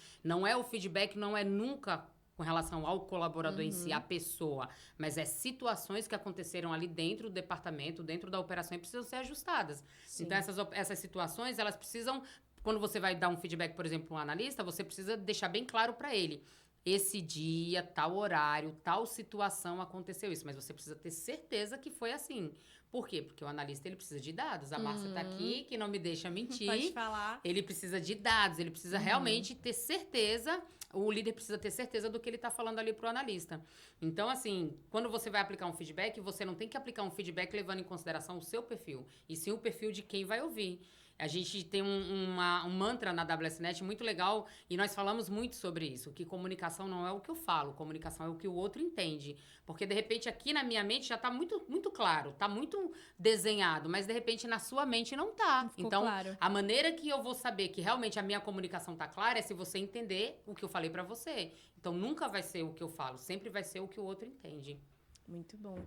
O feedback não é nunca com relação ao colaborador em si, a pessoa, mas situações que aconteceram ali dentro do departamento, dentro da operação e precisam ser ajustadas. Sim. Então, essas situações, elas precisam, quando você vai dar um feedback, por exemplo, para um analista, você precisa deixar bem claro para ele. Esse dia, tal horário, tal situação aconteceu isso. Mas você precisa ter certeza que foi assim. Por quê? Porque o analista, ele precisa de dados. A Márcia tá aqui, que não me deixa mentir. Pode falar. Ele precisa de dados, ele precisa realmente ter certeza, o líder precisa ter certeza do que ele tá falando ali pro analista. Então, assim, quando você vai aplicar um feedback, você não tem que aplicar um feedback levando em consideração o seu perfil, e sim o perfil de quem vai ouvir. A gente tem um mantra na WSNet muito legal e nós falamos muito sobre isso, que comunicação não é o que eu falo, comunicação é o que o outro entende. Porque, de repente, aqui na minha mente já tá muito, muito claro, tá muito desenhado, mas, de repente, na sua mente não tá. Ficou Então, claro. a maneira que eu vou saber que realmente a minha comunicação tá clara é se você entender o que eu falei pra você. Então, nunca vai ser o que eu falo, sempre vai ser o que o outro entende. Muito bom.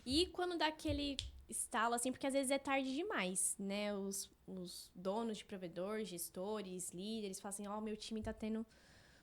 E quando dá aquele estalo, assim, porque às vezes é tarde demais, né? Os donos de provedor, gestores, líderes, falam assim, meu time tá tendo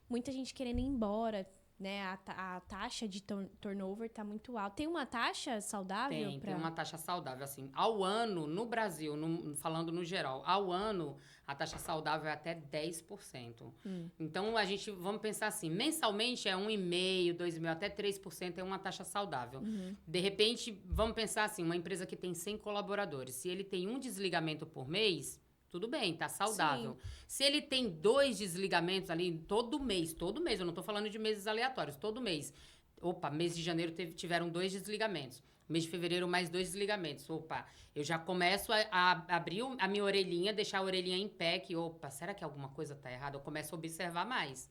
muita gente querendo ir embora, né? A taxa de turnover tá muito alta. Tem uma taxa saudável? Tem uma taxa saudável, assim. Ao ano, no Brasil, falando no geral, ao ano, a taxa saudável é até 10%. Então, vamos pensar assim, mensalmente é 1,5%, 2,5%, até 3% é uma taxa saudável. De repente, vamos pensar assim, uma empresa que tem 100 colaboradores, se ele tem um desligamento por mês, tudo bem, tá saudável. Sim. Se ele tem 2 desligamentos ali todo mês, eu não tô falando de meses aleatórios, todo mês. Opa, mês de janeiro tiveram 2 desligamentos. Mês de fevereiro, mais 2 desligamentos. Opa, eu já começo a abrir a minha orelhinha, deixar a orelhinha em pé, que, opa, será que alguma coisa tá errada? Eu começo a observar mais.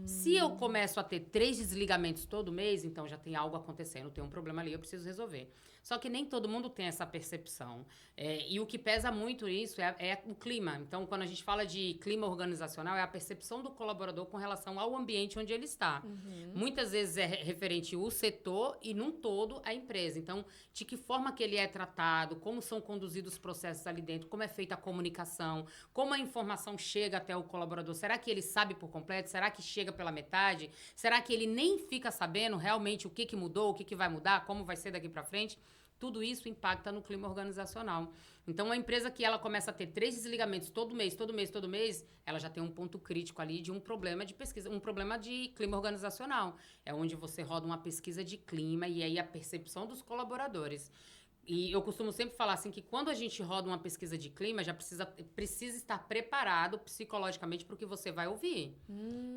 Se eu começo a ter 3 desligamentos todo mês, então já tem algo acontecendo, tem um problema ali, eu preciso resolver. Só que nem todo mundo tem essa percepção. E o que pesa muito isso é o clima. Então, quando a gente fala de clima organizacional, é a percepção do colaborador com relação ao ambiente onde ele está. Muitas vezes é referente ao setor e, num todo, à empresa. Então, de que forma que ele é tratado, como são conduzidos os processos ali dentro, como é feita a comunicação, como a informação chega até o colaborador. Será que ele sabe por completo? Será que chega pela metade? Será que ele nem fica sabendo realmente o que mudou, o que vai mudar, como vai ser daqui para frente? Tudo isso impacta no clima organizacional. Então, uma empresa que ela começa a ter 3 desligamentos todo mês, ela já tem um ponto crítico ali de um problema de pesquisa, um problema de clima organizacional. É onde você roda uma pesquisa de clima e aí a percepção dos colaboradores. E eu costumo sempre falar assim que quando a gente roda uma pesquisa de clima, já precisa estar preparado psicologicamente para o que você vai ouvir.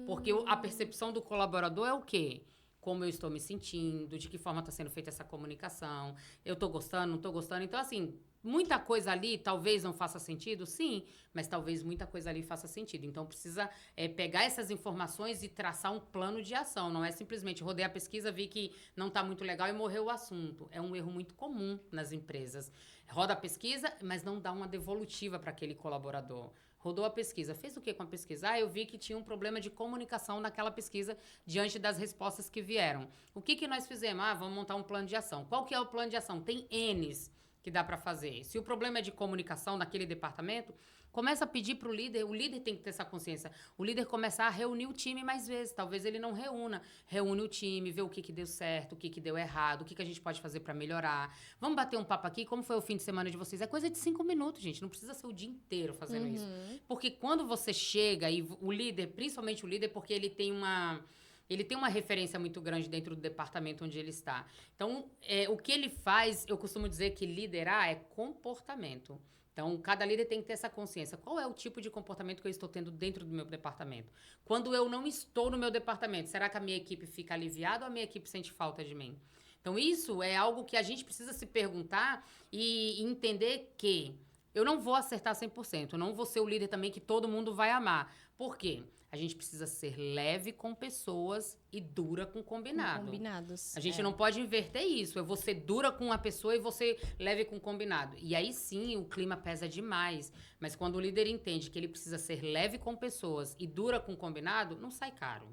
Porque a percepção do colaborador é o quê? Como eu estou me sentindo, de que forma está sendo feita essa comunicação, eu estou gostando, não estou gostando. Então, assim, muita coisa ali talvez não faça sentido, sim, mas talvez muita coisa ali faça sentido. Então, precisa pegar essas informações e traçar um plano de ação. Não é simplesmente rodei a pesquisa, vi que não está muito legal e morreu o assunto. É um erro muito comum nas empresas. Roda a pesquisa, mas não dá uma devolutiva para aquele colaborador. Rodou a pesquisa. Fez o que com a pesquisa? Eu vi que tinha um problema de comunicação naquela pesquisa diante das respostas que vieram. O que nós fizemos? Vamos montar um plano de ação. Qual que é o plano de ação? Tem N's que dá para fazer. Se o problema é de comunicação naquele departamento, começa a pedir para o líder tem que ter essa consciência. O líder começar a reunir o time mais vezes. Talvez ele não reúne o time, vê o que deu certo, o que deu errado, o que a gente pode fazer para melhorar. Vamos bater um papo aqui, como foi o fim de semana de vocês? É coisa de 5 minutos, gente, não precisa ser o dia inteiro fazendo isso. Porque quando você chega e o líder, principalmente o líder, porque ele tem uma referência muito grande dentro do departamento onde ele está. Então, o que ele faz, eu costumo dizer que liderar é comportamento. Então, cada líder tem que ter essa consciência. Qual é o tipo de comportamento que eu estou tendo dentro do meu departamento? Quando eu não estou no meu departamento, será que a minha equipe fica aliviada ou a minha equipe sente falta de mim? Então, isso é algo que a gente precisa se perguntar e entender que eu não vou acertar 100%. Eu não vou ser o líder também que todo mundo vai amar. Por quê? A gente precisa ser leve com pessoas e dura com combinado. Combinados. A gente não pode inverter isso. Eu vou ser dura com uma pessoa e você leve com combinado. E aí sim, o clima pesa demais. Mas quando o líder entende que ele precisa ser leve com pessoas e dura com combinado, não sai caro.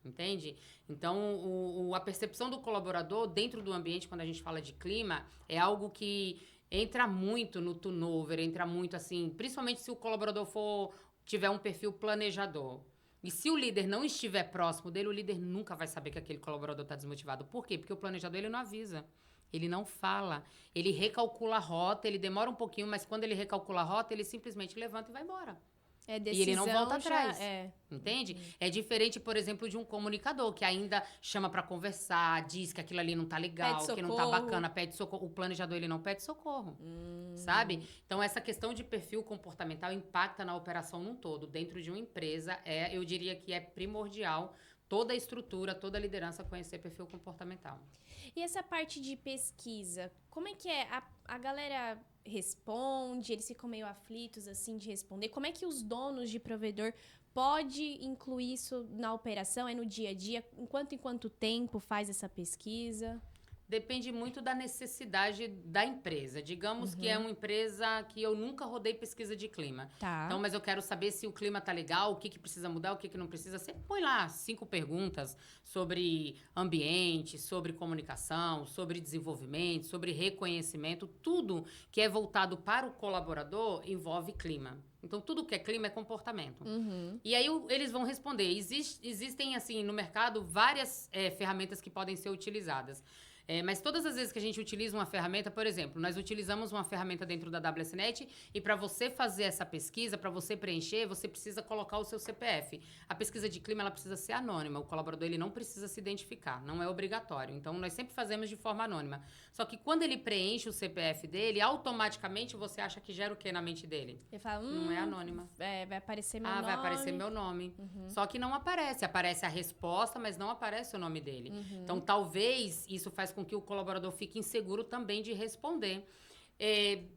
Entende? Então, a percepção do colaborador dentro do ambiente, quando a gente fala de clima, é algo que entra muito no turnover, entra muito assim, principalmente se o colaborador tiver um perfil planejador. E se o líder não estiver próximo dele, o líder nunca vai saber que aquele colaborador está desmotivado. Por quê? Porque o planejador ele não avisa. Ele não fala. Ele recalcula a rota, ele demora um pouquinho, mas quando ele recalcula a rota, ele simplesmente levanta e vai embora. Decisão, e ele não volta atrás. É. Entende? É diferente, por exemplo, de um comunicador que ainda chama para conversar, diz que aquilo ali não tá legal, que não tá bacana, pede socorro. O planejador, ele não pede socorro. Sabe? Então, essa questão de perfil comportamental impacta na operação num todo. Dentro de uma empresa, eu diria que é primordial toda a estrutura, toda a liderança conhecer perfil comportamental. E essa parte de pesquisa, como é que é? A galera responde, eles ficam meio aflitos, assim, de responder. Como é que os donos de provedor pode incluir isso na operação? É no dia a dia? Em quanto tempo faz essa pesquisa? Depende muito da necessidade da empresa. Digamos que é uma empresa que eu nunca rodei pesquisa de clima. Tá. Então, mas eu quero saber se o clima tá legal, o que que precisa mudar, o que que não precisa. Você põe lá 5 perguntas sobre ambiente, sobre comunicação, sobre desenvolvimento, sobre reconhecimento. Tudo que é voltado para o colaborador envolve clima. Então, tudo que é clima é comportamento. E aí, eles vão responder. Existem, assim, no mercado, várias ferramentas que podem ser utilizadas. Mas todas as vezes que a gente utiliza uma ferramenta, por exemplo, nós utilizamos uma ferramenta dentro da WSNet e para você fazer essa pesquisa, para você preencher, você precisa colocar o seu CPF. A pesquisa de clima, ela precisa ser anônima. O colaborador, ele não precisa se identificar. Não é obrigatório. Então, nós sempre fazemos de forma anônima. Só que quando ele preenche o CPF dele, automaticamente você acha que gera o quê na mente dele? Ele fala, Não é anônima. vai aparecer meu nome. Vai aparecer meu nome. Só que não aparece. Aparece a resposta, mas não aparece o nome dele. Então, talvez isso faz com que o colaborador fique inseguro também de responder.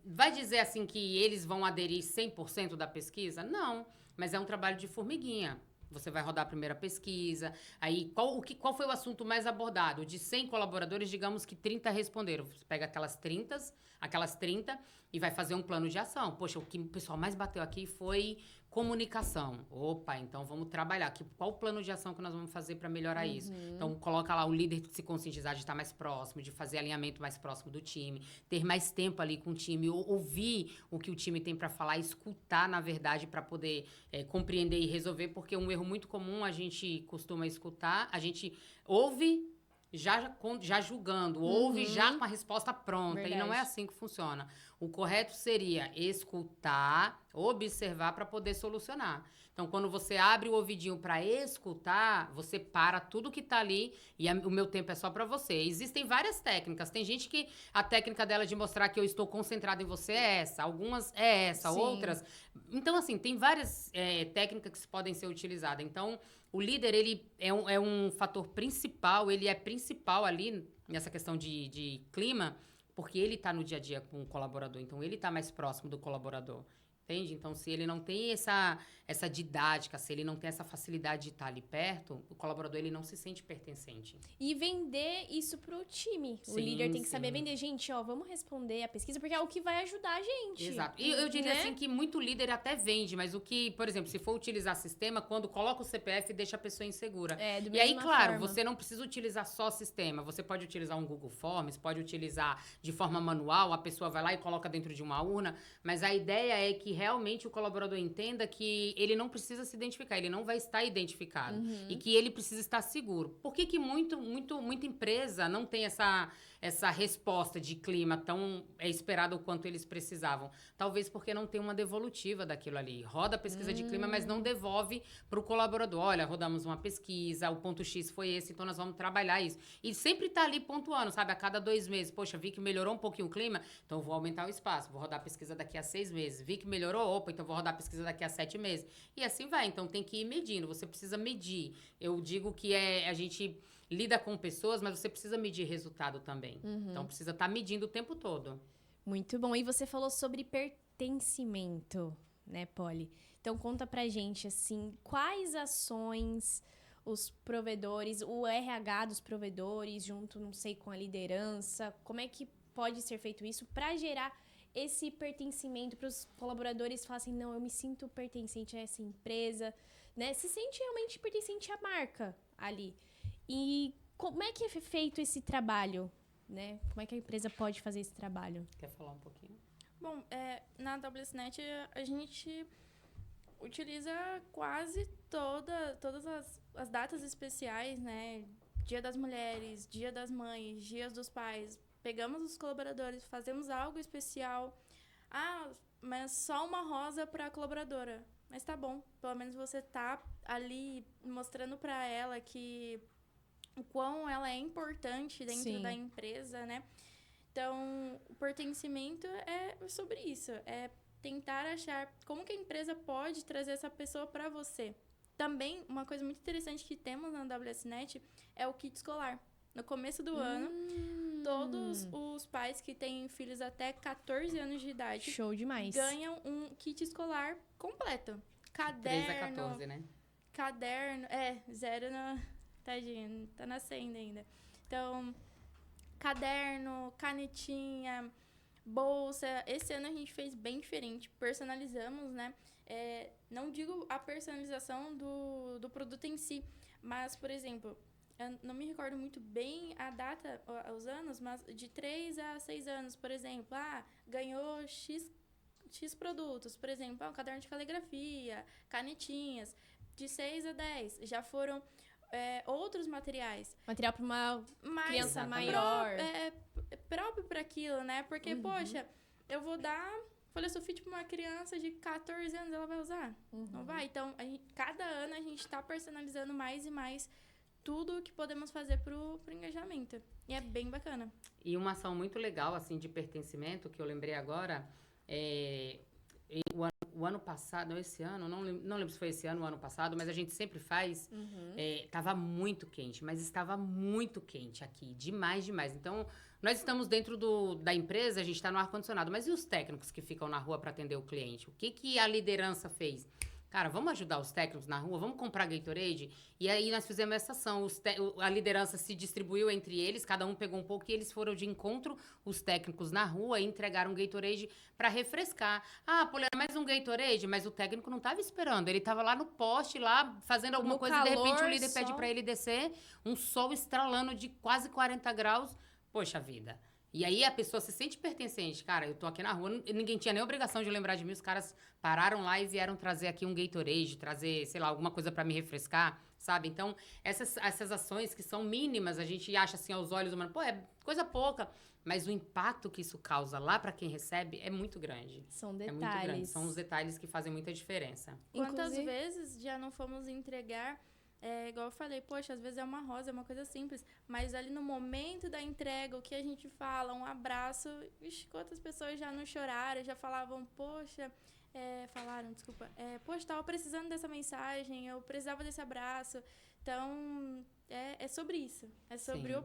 Vai dizer assim que eles vão aderir 100% da pesquisa? Não, mas é um trabalho de formiguinha. Você vai rodar a primeira pesquisa, aí qual foi o assunto mais abordado? De 100 colaboradores, digamos que 30 responderam. Você pega aquelas 30 e vai fazer um plano de ação. Poxa, o que o pessoal mais bateu aqui foi comunicação. Opa, então vamos trabalhar. Qual o plano de ação que nós vamos fazer para melhorar isso? Então, coloca lá o líder de se conscientizar de estar mais próximo, de fazer alinhamento mais próximo do time, ter mais tempo ali com o time, ouvir o que o time tem para falar, escutar, na verdade, para poder compreender e resolver, porque um erro muito comum, a gente costuma escutar, a gente ouve já julgando, ouve já com a resposta pronta. Verdade. E não é assim que funciona. O correto seria escutar, observar para poder solucionar. Então, quando você abre o ouvidinho para escutar, você para tudo que tá ali e o meu tempo é só para você. Existem várias técnicas. Tem gente que a técnica dela de mostrar que eu estou concentrado em você é essa. Algumas é essa, Sim. outras... Então, assim, tem várias técnicas que podem ser utilizadas. Então, o líder, ele é um fator principal, ele é principal ali nessa questão de clima, porque ele está no dia a dia com o colaborador, então ele está mais próximo do colaborador, entende? Então, se ele não tem essa didática, se ele não tem essa facilidade de estar ali perto, o colaborador, ele não se sente pertencente. E vender isso pro time. O Sim, líder tem que saber sim. vender. Gente, vamos responder a pesquisa, porque é o que vai ajudar a gente. Exato. E eu diria né? assim que muito líder até vende, mas o que, por exemplo, se for utilizar sistema, quando coloca o CPF, deixa a pessoa insegura. Do E aí, mesma claro, forma. você não precisa utilizar só sistema. Você pode utilizar um Google Forms, pode utilizar de forma manual, a pessoa vai lá e coloca dentro de uma urna, mas a ideia é que realmente o colaborador entenda que ele não precisa se identificar, ele não vai estar identificado. E que ele precisa estar seguro. Por que muita empresa não tem essa resposta de clima tão esperada o quanto eles precisavam? Talvez porque não tem uma devolutiva daquilo ali. Roda a pesquisa de clima, mas não devolve para o colaborador. Olha, rodamos uma pesquisa, o ponto X foi esse, então nós vamos trabalhar isso. E sempre tá ali pontuando, sabe? A cada 2 meses. Poxa, vi que melhorou um pouquinho o clima, então eu vou aumentar o espaço. Vou rodar a pesquisa daqui a 6 meses. Vi que melhorou, opa, então vou rodar a pesquisa daqui a 7 meses. E assim vai. Então tem que ir medindo. Você precisa medir. Eu digo que a gente lida com pessoas, mas você precisa medir resultado também. Então precisa estar medindo o tempo todo. Muito bom. E você falou sobre pertencimento, né, Polly? Então conta pra gente, assim, quais ações os provedores, o RH dos provedores, junto, não sei, com a liderança, como é que pode ser feito isso para gerar esse pertencimento para os colaboradores falarem assim, não, eu me sinto pertencente a essa empresa, né? Se sente realmente pertencente à marca ali. E como é que é feito esse trabalho, né? Como é que a empresa pode fazer esse trabalho? Quer falar um pouquinho? Bom, na WSNet a gente utiliza quase todas as datas especiais, né? Dia das Mulheres, Dia das Mães, Dias dos Pais. Pegamos os colaboradores, fazemos algo especial. Ah, mas só uma rosa para a colaboradora. Mas tá bom, pelo menos você tá ali mostrando para ela que o quão ela é importante dentro Sim. da empresa, né? Então, o pertencimento é sobre isso. É tentar achar como que a empresa pode trazer essa pessoa para você. Também, uma coisa muito interessante que temos na WSNet é o kit escolar. No começo do ano, todos os pais que têm filhos até 14 anos de idade Show demais. ganham um kit escolar completo. 3 a 14, né? Caderno, 0 na... Tadinho, tá nascendo ainda. Então, caderno, canetinha, bolsa. Esse ano a gente fez bem diferente. Personalizamos, né? Não digo a personalização do produto em si, mas, por exemplo, eu não me recordo muito bem a data, os anos, mas de 3 a 6 anos, por exemplo, ganhou X produtos, por exemplo, um caderno de caligrafia, canetinhas, de 6 a 10, já foram outros materiais. Material para uma criança Exatamente. maior. Próprio para aquilo, né? Porque, poxa, eu vou dar folha sulfite para uma criança de 14 anos, ela vai usar? Não vai? Então, cada ano a gente está personalizando mais e mais tudo o que podemos fazer pro engajamento. E é bem bacana. E uma ação muito legal, assim, de pertencimento, que eu lembrei agora, o ano passado, não esse ano, não lembro se foi esse ano ou ano passado, mas a gente sempre faz, tava muito quente, mas estava muito quente aqui, demais. Então, nós estamos dentro da empresa, a gente está no ar-condicionado, mas e os técnicos que ficam na rua para atender o cliente? O que a liderança fez? Cara, vamos ajudar os técnicos na rua, vamos comprar Gatorade? E aí nós fizemos essa ação, a liderança se distribuiu entre eles, cada um pegou um pouco e eles foram de encontro, os técnicos na rua, e entregaram Gatorade para refrescar. Poliana, mais um Gatorade? Mas o técnico não estava esperando, ele estava lá no poste, lá fazendo alguma No coisa, e de calor, repente o líder pede sol. para ele descer, um sol estralando de quase 40 graus, poxa vida. E aí a pessoa se sente pertencente. Cara, eu tô aqui na rua, ninguém tinha nem obrigação de lembrar de mim. Os caras pararam lá e vieram trazer aqui um Gatorade, trazer, sei lá, alguma coisa pra me refrescar, sabe? Então, essas ações que são mínimas, a gente acha assim aos olhos humanos, é coisa pouca. Mas o impacto que isso causa lá pra quem recebe é muito grande. São É detalhes. muito grande. São os detalhes que fazem muita diferença. Quantas Inclusive- vezes já não fomos entregar, igual eu falei, poxa, às vezes é uma rosa, é uma coisa simples, mas ali no momento da entrega, o que a gente fala, um abraço, quantas pessoas já não choraram, já falavam, poxa, poxa, tava precisando dessa mensagem, eu precisava desse abraço. Então, é sobre isso. É sobre Sim. o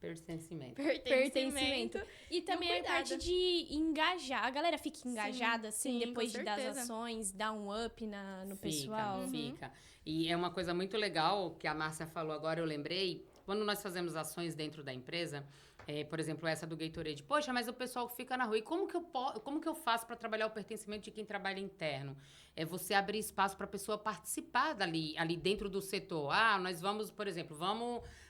Pertencimento. pertencimento. E também a cuidado. parte de engajar. A galera fica engajada, assim, sim, depois com das certeza. ações, dá um up no Fica, pessoal. Fica. E é uma coisa muito legal que a Márcia falou agora, eu lembrei. Quando nós fazemos ações dentro da empresa, por exemplo, essa do Gatorade. Poxa, mas o pessoal fica na rua. E como que eu faço para trabalhar o pertencimento de quem trabalha interno? É você abrir espaço para a pessoa participar ali dentro do setor. Nós vamos, por exemplo,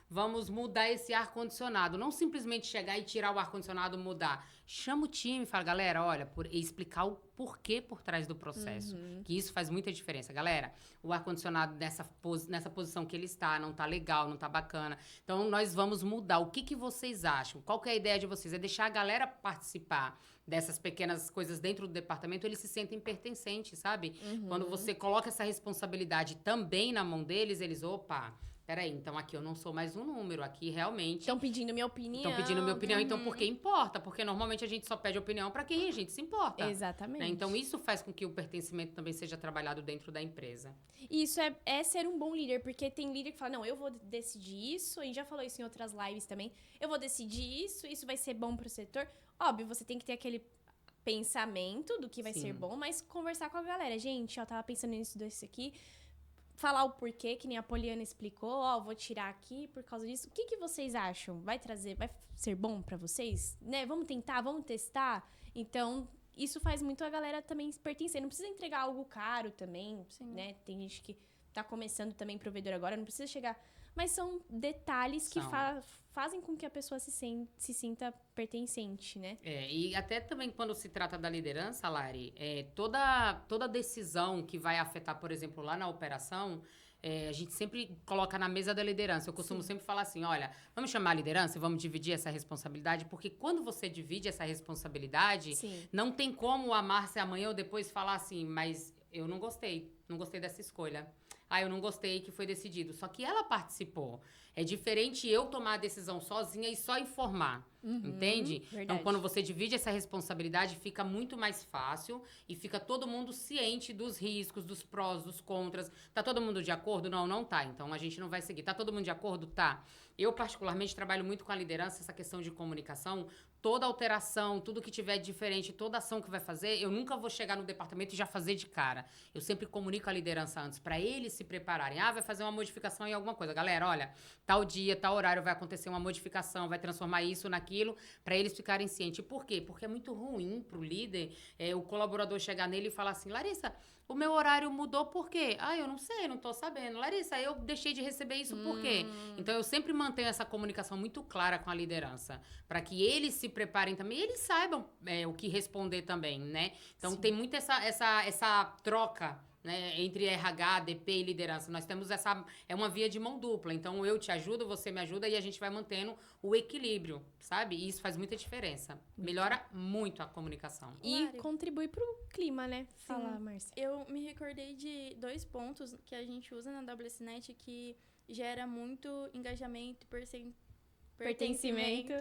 vamos mudar esse ar-condicionado. Não simplesmente chegar e tirar o ar-condicionado, mudar. Chama o time e fala, galera, olha, e explicar o porquê por trás do processo. Que isso faz muita diferença. Galera, o ar-condicionado nessa posição que ele está, não tá legal, não tá bacana. Então, nós vamos mudar. O que vocês acham? Qual que é a ideia de vocês? É deixar a galera participar dessas pequenas coisas dentro do departamento, eles se sentem pertencentes, sabe? Quando você coloca essa responsabilidade também na mão deles, eles, opa, peraí, então aqui eu não sou mais um número, aqui realmente Estão pedindo minha opinião. estão pedindo minha opinião, então por que importa? Porque normalmente a gente só pede opinião para quem a gente se importa. Exatamente. Né? Então isso faz com que o pertencimento também seja trabalhado dentro da empresa. E isso é ser um bom líder, porque tem líder que fala, não, eu vou decidir isso, a gente já falou isso em outras lives também, eu vou decidir isso vai ser bom pro setor. Óbvio, você tem que ter aquele pensamento do que vai Sim. ser bom, mas conversar com a galera. Gente, tava pensando nisso desse aqui, falar o porquê, que nem a Poliana explicou, vou tirar aqui por causa disso. O que vocês acham? Vai ser bom pra vocês? Né? Vamos tentar, vamos testar? Então, isso faz muito a galera também pertencer. Não precisa entregar algo caro também, né? Tem gente que tá começando também provedor agora, não precisa chegar... Mas são detalhes que fazem com que a pessoa se sinta pertencente, né? E até também quando se trata da liderança, Lari, toda decisão que vai afetar, por exemplo, lá na operação, a gente sempre coloca na mesa da liderança. Eu costumo sempre falar assim, olha, vamos chamar a liderança e vamos dividir essa responsabilidade, porque quando você divide essa responsabilidade, não tem como a Márcia amanhã ou depois falar assim, mas eu não gostei dessa escolha. eu não gostei que foi decidido. Só que ela participou. É diferente eu tomar a decisão sozinha e só informar, entende? Verdade. Então, quando você divide essa responsabilidade, fica muito mais fácil e fica todo mundo ciente dos riscos, dos prós, dos contras. Tá todo mundo de acordo? Não, não tá. Então, a gente não vai seguir. Tá todo mundo de acordo? Tá. Eu, particularmente, trabalho muito com a liderança, essa questão de comunicação. Toda alteração, tudo que tiver diferente, toda ação que vai fazer, eu nunca vou chegar no departamento e já fazer de cara. Eu sempre comunico a liderança antes, para eles se prepararem. Vai fazer uma modificação em alguma coisa. Galera, olha, tal dia, tal horário vai acontecer uma modificação, vai transformar isso naquilo, para eles ficarem cientes. Por quê? Porque é muito ruim pro líder o colaborador chegar nele e falar assim, Larissa, o meu horário mudou por quê? Eu não sei, não tô sabendo. Larissa, eu deixei de receber isso por quê? Então, eu sempre mantenho essa comunicação muito clara com a liderança, para que eles se preparem também e eles saibam o que responder também, né? Então, tem muito essa troca, né, entre RH, DP e liderança. Nós temos uma via de mão dupla. Então, eu te ajudo, você me ajuda e a gente vai mantendo o equilíbrio, sabe? E isso faz muita diferença. Melhora muito a comunicação. E Mari. contribui pro clima, né? Sim. Fala, Márcia. Eu me recordei de 2 pontos que a gente usa na WSNet que gera muito engajamento, pertencimento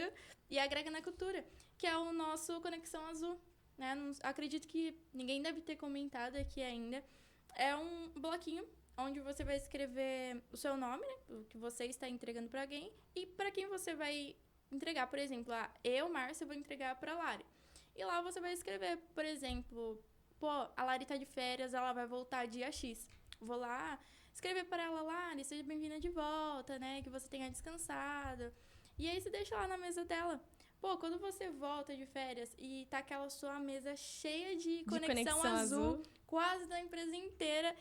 e agrega na cultura, que é o nosso Conexão Azul, né? Acredito que ninguém deve ter comentado aqui ainda. É um bloquinho onde você vai escrever o seu nome, né? O que você está entregando para alguém e para quem você vai entregar. Por exemplo, eu, Márcia, vou entregar para Lari. E lá você vai escrever, por exemplo, a Lari tá de férias, ela vai voltar dia X. Vou lá escrever para ela, Lari, seja bem-vinda de volta, né? Que você tenha descansado. E aí você deixa lá na mesa dela. Quando você volta de férias e tá aquela sua mesa cheia de conexão azul, quase da empresa inteira,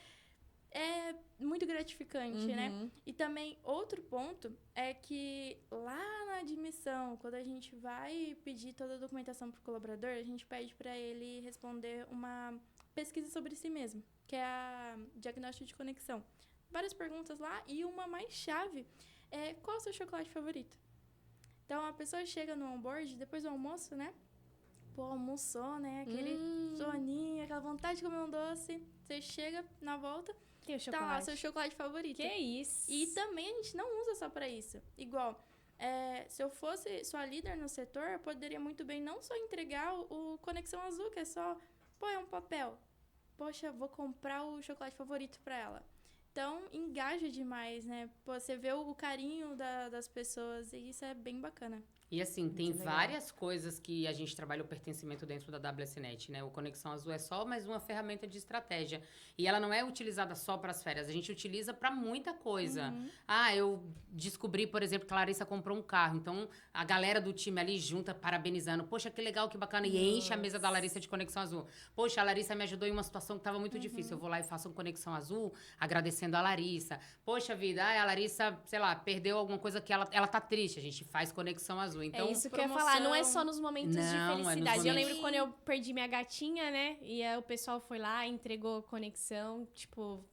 é muito gratificante, né? E também, outro ponto é que lá na admissão, quando a gente vai pedir toda a documentação pro colaborador, a gente pede para ele responder uma pesquisa sobre si mesmo, que é a diagnóstico de conexão. Várias perguntas lá e uma mais chave é: qual é o seu chocolate favorito? Então, a pessoa chega no onboard, depois do almoço, né? Almoçou, né? Aquele soninho, aquela vontade de comer um doce. Você chega, na volta, Tem o chocolate. tá lá, seu chocolate favorito. Que isso? E também a gente não usa só pra isso. Igual, se eu fosse sua líder no setor, eu poderia muito bem não só entregar o Conexão Azul, que é só, é um papel. Poxa, vou comprar o chocolate favorito pra ela. Então, engaja demais, né? Você vê o carinho das pessoas e isso é bem bacana. E assim, Muito tem legal. várias coisas que a gente trabalha o pertencimento dentro da WSNet, né? O Conexão Azul é só mais uma ferramenta de estratégia. E ela não é utilizada só para as férias, a gente utiliza para muita coisa. Eu descobri, por exemplo, que a Larissa comprou um carro. Então, a galera do time ali junta, parabenizando. Poxa, que legal, que bacana. E enche a mesa da Larissa de Conexão Azul. Poxa, a Larissa me ajudou em uma situação que estava muito difícil. Eu vou lá e faço um Conexão Azul, agradecendo a Larissa. Poxa vida, a Larissa, sei lá, perdeu alguma coisa que ela tá triste. A gente faz Conexão Azul. Então, é isso que eu ia falar, não é só nos momentos de felicidade. Eu lembro quando eu perdi minha gatinha, né? E aí o pessoal foi lá, entregou conexão. Tipo,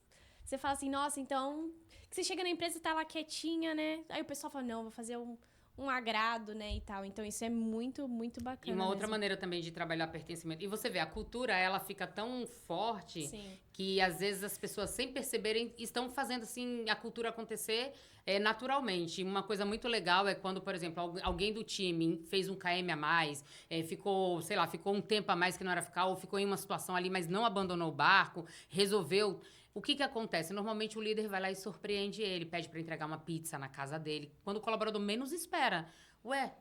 você fala assim, nossa, então... Que você chega na empresa e tá lá quietinha, né? Aí o pessoal fala, não, vou fazer um agrado, né, e tal. Então, isso é muito, muito bacana. E uma outra mesmo. maneira também de trabalhar pertencimento. E você vê, a cultura, ela fica tão forte Sim. que, às vezes, as pessoas, sem perceberem, estão fazendo, assim, a cultura acontecer naturalmente. Uma coisa muito legal é quando, por exemplo, alguém do time fez um KM a mais, ficou um tempo a mais que não era ficar, ou ficou em uma situação ali, mas não abandonou o barco, resolveu... O que acontece? Normalmente o líder vai lá e surpreende ele, pede para entregar uma pizza na casa dele, quando o colaborador menos espera.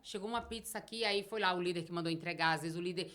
Chegou uma pizza aqui, aí foi lá o líder que mandou entregar. Às vezes o líder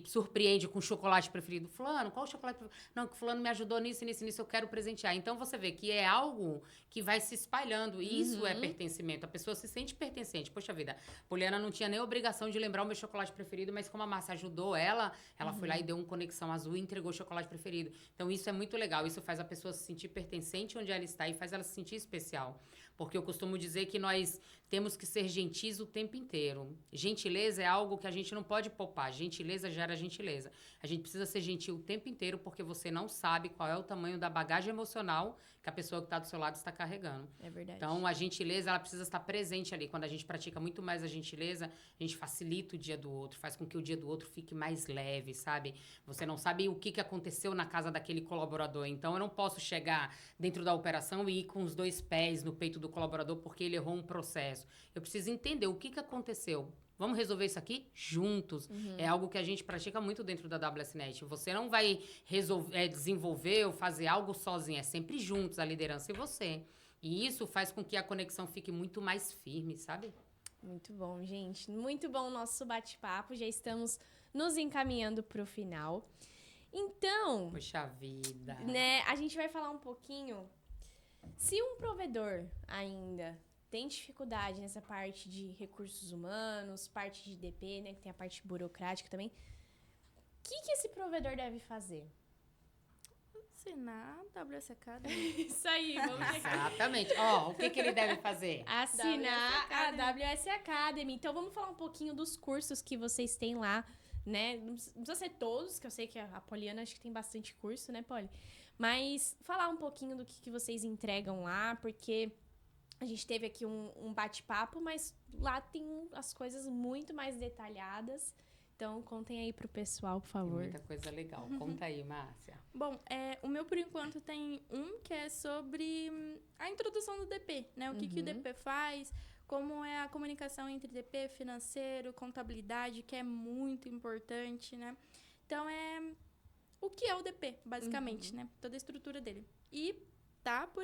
surpreende com o chocolate preferido. Fulano, qual o chocolate preferido? Não, que fulano me ajudou nisso, eu quero presentear. Então, você vê que é algo que vai se espalhando. E isso é pertencimento. A pessoa se sente pertencente. Poxa vida, a Poliana não tinha nem obrigação de lembrar o meu chocolate preferido, mas como a Márcia ajudou ela foi lá e deu um Conexão Azul e entregou o chocolate preferido. Então, isso é muito legal. Isso faz a pessoa se sentir pertencente onde ela está e faz ela se sentir especial. Porque eu costumo dizer que nós temos que ser gentis precisa o tempo inteiro. Gentileza é algo que a gente não pode poupar. Gentileza gera gentileza. A gente precisa ser gentil o tempo inteiro porque você não sabe qual é o tamanho da bagagem emocional que a pessoa que está do seu lado está carregando. É verdade. Então, a gentileza, ela precisa estar presente ali. Quando a gente pratica muito mais a gentileza, a gente facilita o dia do outro, faz com que o dia do outro fique mais leve, sabe? Você não sabe o que aconteceu na casa daquele colaborador. Então, eu não posso chegar dentro da operação e ir com os 2 pés no peito do colaborador porque ele errou um processo. Eu preciso entender o que aconteceu. Vamos resolver isso aqui juntos. É algo que a gente pratica muito dentro da WSNet. Você não vai desenvolver ou fazer algo sozinho. É sempre juntos, a liderança e você. E isso faz com que a conexão fique muito mais firme, sabe? Muito bom, gente. Muito bom o nosso bate-papo. Já estamos nos encaminhando para o final. Então, Poxa vida. né, a gente vai falar um pouquinho. Se um provedor ainda tem dificuldade nessa parte de recursos humanos, parte de DP, né, que tem a parte burocrática também, o que esse provedor deve fazer? Assinar a WS Academy. Isso aí, vamos Exatamente. Ó, o que ele deve fazer? assinar WS a Academy. WS Academy. Então, vamos falar um pouquinho dos cursos que vocês têm lá, né? Não precisa ser todos, que eu sei que a Poliana acho que tem bastante curso, né, Poli? Mas falar um pouquinho do que vocês entregam lá, porque a gente teve aqui um bate-papo, mas lá tem as coisas muito mais detalhadas. Então, contem aí pro pessoal, por Tem favor. muita coisa legal. Conta aí, Márcia. Bom, o meu, por enquanto, tem um que é sobre a introdução do DP, né? O que o DP faz, como é a comunicação entre DP, financeiro, contabilidade, que é muito importante, né? Então, o que é o DP, basicamente, né? Toda a estrutura dele. E tá por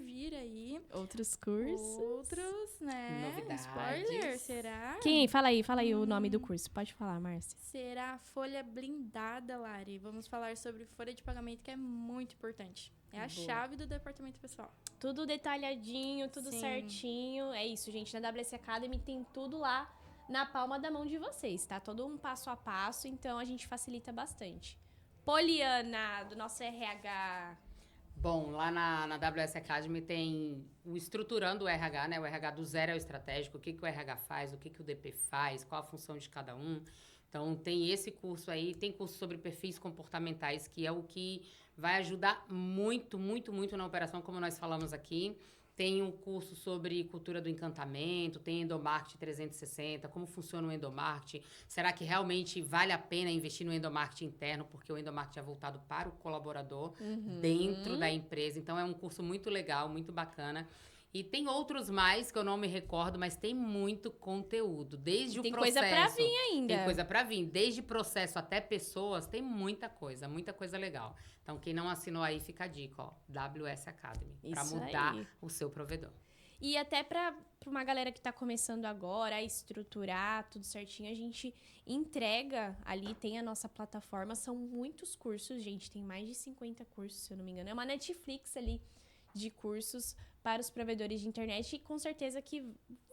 vir aí Outros cursos. outros, né? Novidades. Spoiler, será? Quem? Fala aí o nome do curso. Pode falar, Márcia. Será a folha blindada, Lari. Vamos falar sobre folha de pagamento, que é muito importante. É a Boa. chave do departamento pessoal. Tudo detalhadinho, tudo Sim. certinho. É isso, gente. Na WS Academy tem tudo lá na palma da mão de vocês, tá? Todo um passo a passo, então a gente facilita bastante. Poliana, do nosso RH. Bom, lá na WS Academy tem o estruturando o RH, né? O RH do zero ao estratégico, o que o RH faz, o que o DP faz, qual a função de cada um. Então, tem esse curso aí, tem curso sobre perfis comportamentais, que é o que vai ajudar muito, muito, muito na operação, como nós falamos aqui. Tem um curso sobre cultura do encantamento, tem endomarketing 360, como funciona o endomarketing. Será que realmente vale a pena investir no endomarketing interno, porque o endomarketing é voltado para o colaborador dentro da empresa. Então, é um curso muito legal, muito bacana. E tem outros mais que eu não me recordo, mas tem muito conteúdo. Desde o Tem processo. coisa pra vir ainda. Tem coisa pra vir. Desde processo até pessoas, tem muita coisa legal. Então, quem não assinou aí, fica a dica, ó. WS Academy. Pra Isso mudar aí. o seu provedor. E até pra uma galera que tá começando agora a estruturar tudo certinho, a gente entrega ali, tem a nossa plataforma, são muitos cursos, gente, tem mais de 50 cursos, se eu não me engano. É uma Netflix ali de cursos para os provedores de internet e com certeza que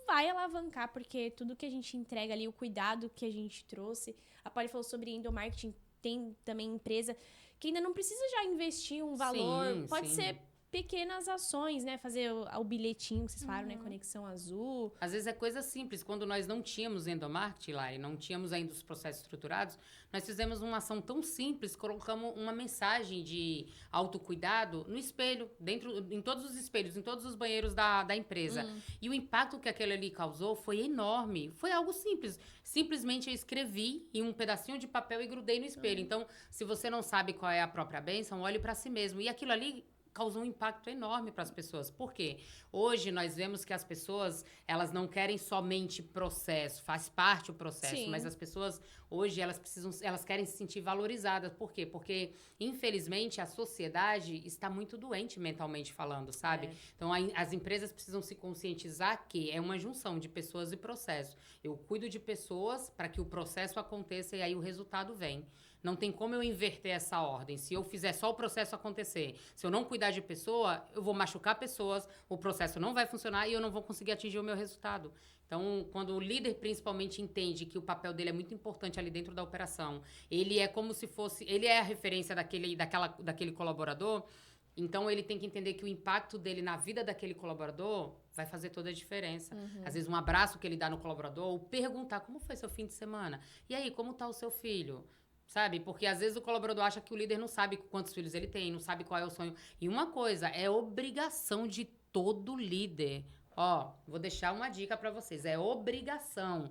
vai alavancar, porque tudo que a gente entrega ali, o cuidado que a gente trouxe, a Poli falou sobre endomarketing, tem também empresa que ainda não precisa já investir um valor, Sim, pode sim. ser pequenas ações, né? Fazer o bilhetinho que vocês falaram, né? Conexão azul. Às vezes é coisa simples. Quando nós não tínhamos endomarketing lá e não tínhamos ainda os processos estruturados, nós fizemos uma ação tão simples, colocamos uma mensagem de autocuidado no espelho, em todos os espelhos, em todos os banheiros da empresa. E o impacto que aquele ali causou foi enorme. Foi algo simples. Simplesmente eu escrevi em um pedacinho de papel e grudei no espelho. Então, se você não sabe qual é a própria bênção, olhe para si mesmo. E aquilo ali causou um impacto enorme para as pessoas. Por quê? Hoje nós vemos que as pessoas, elas não querem somente processo, faz parte o processo, Sim. mas as pessoas hoje elas querem se sentir valorizadas. Por quê? Porque infelizmente a sociedade está muito doente mentalmente falando, sabe? É. Então as empresas precisam se conscientizar que é uma junção de pessoas e processo. Eu cuido de pessoas para que o processo aconteça e aí o resultado vem. Não tem como eu inverter essa ordem. Se eu fizer só o processo acontecer, se eu não cuidar de pessoa, eu vou machucar pessoas, o processo não vai funcionar e eu não vou conseguir atingir o meu resultado. Então, quando o líder principalmente entende que o papel dele é muito importante ali dentro da operação, ele é como se fosse, ele é a referência daquele colaborador, Então, ele tem que entender que o impacto dele na vida daquele colaborador vai fazer toda a diferença. Às vezes, um abraço que ele dá no colaborador, ou perguntar como foi seu fim de semana. E aí, como tá o seu filho? Sabe? Porque, às vezes, o colaborador acha que o líder não sabe quantos filhos ele tem, não sabe qual é o sonho. E uma coisa, é obrigação de todo líder. Ó, vou deixar uma dica para vocês. É obrigação.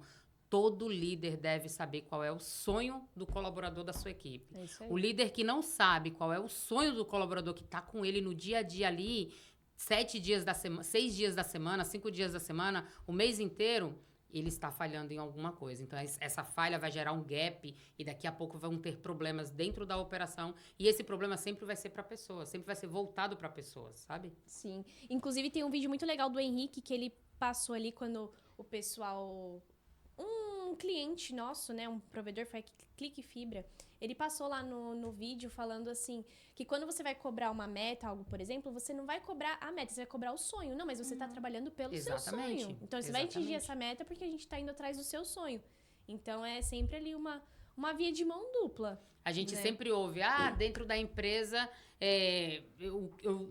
Todo líder deve saber qual é o sonho do colaborador da sua equipe. É isso aí. O líder que não sabe qual é o sonho do colaborador que está com ele no dia a dia ali, 7 dias da semana, 6 dias da semana, 5 dias da semana, o mês inteiro, ele está falhando em alguma coisa. Então, essa falha vai gerar um gap e daqui a pouco vão ter problemas dentro da operação. E esse problema sempre vai ser para pessoas, sempre vai ser voltado para pessoas, sabe? Sim. Inclusive, tem um vídeo muito legal do Henrique que ele passou ali quando o pessoal... Um cliente nosso, né, um provedor, foi a Clique Fibra, ele passou lá no vídeo falando assim, que quando você vai cobrar uma meta, algo, por exemplo, você não vai cobrar a meta, você vai cobrar o sonho. Não, mas você tá trabalhando pelo seu sonho. Então, você vai atingir essa meta porque a gente tá indo atrás do seu sonho. Então, é sempre ali uma via de mão dupla. A gente né? sempre ouve, dentro da empresa,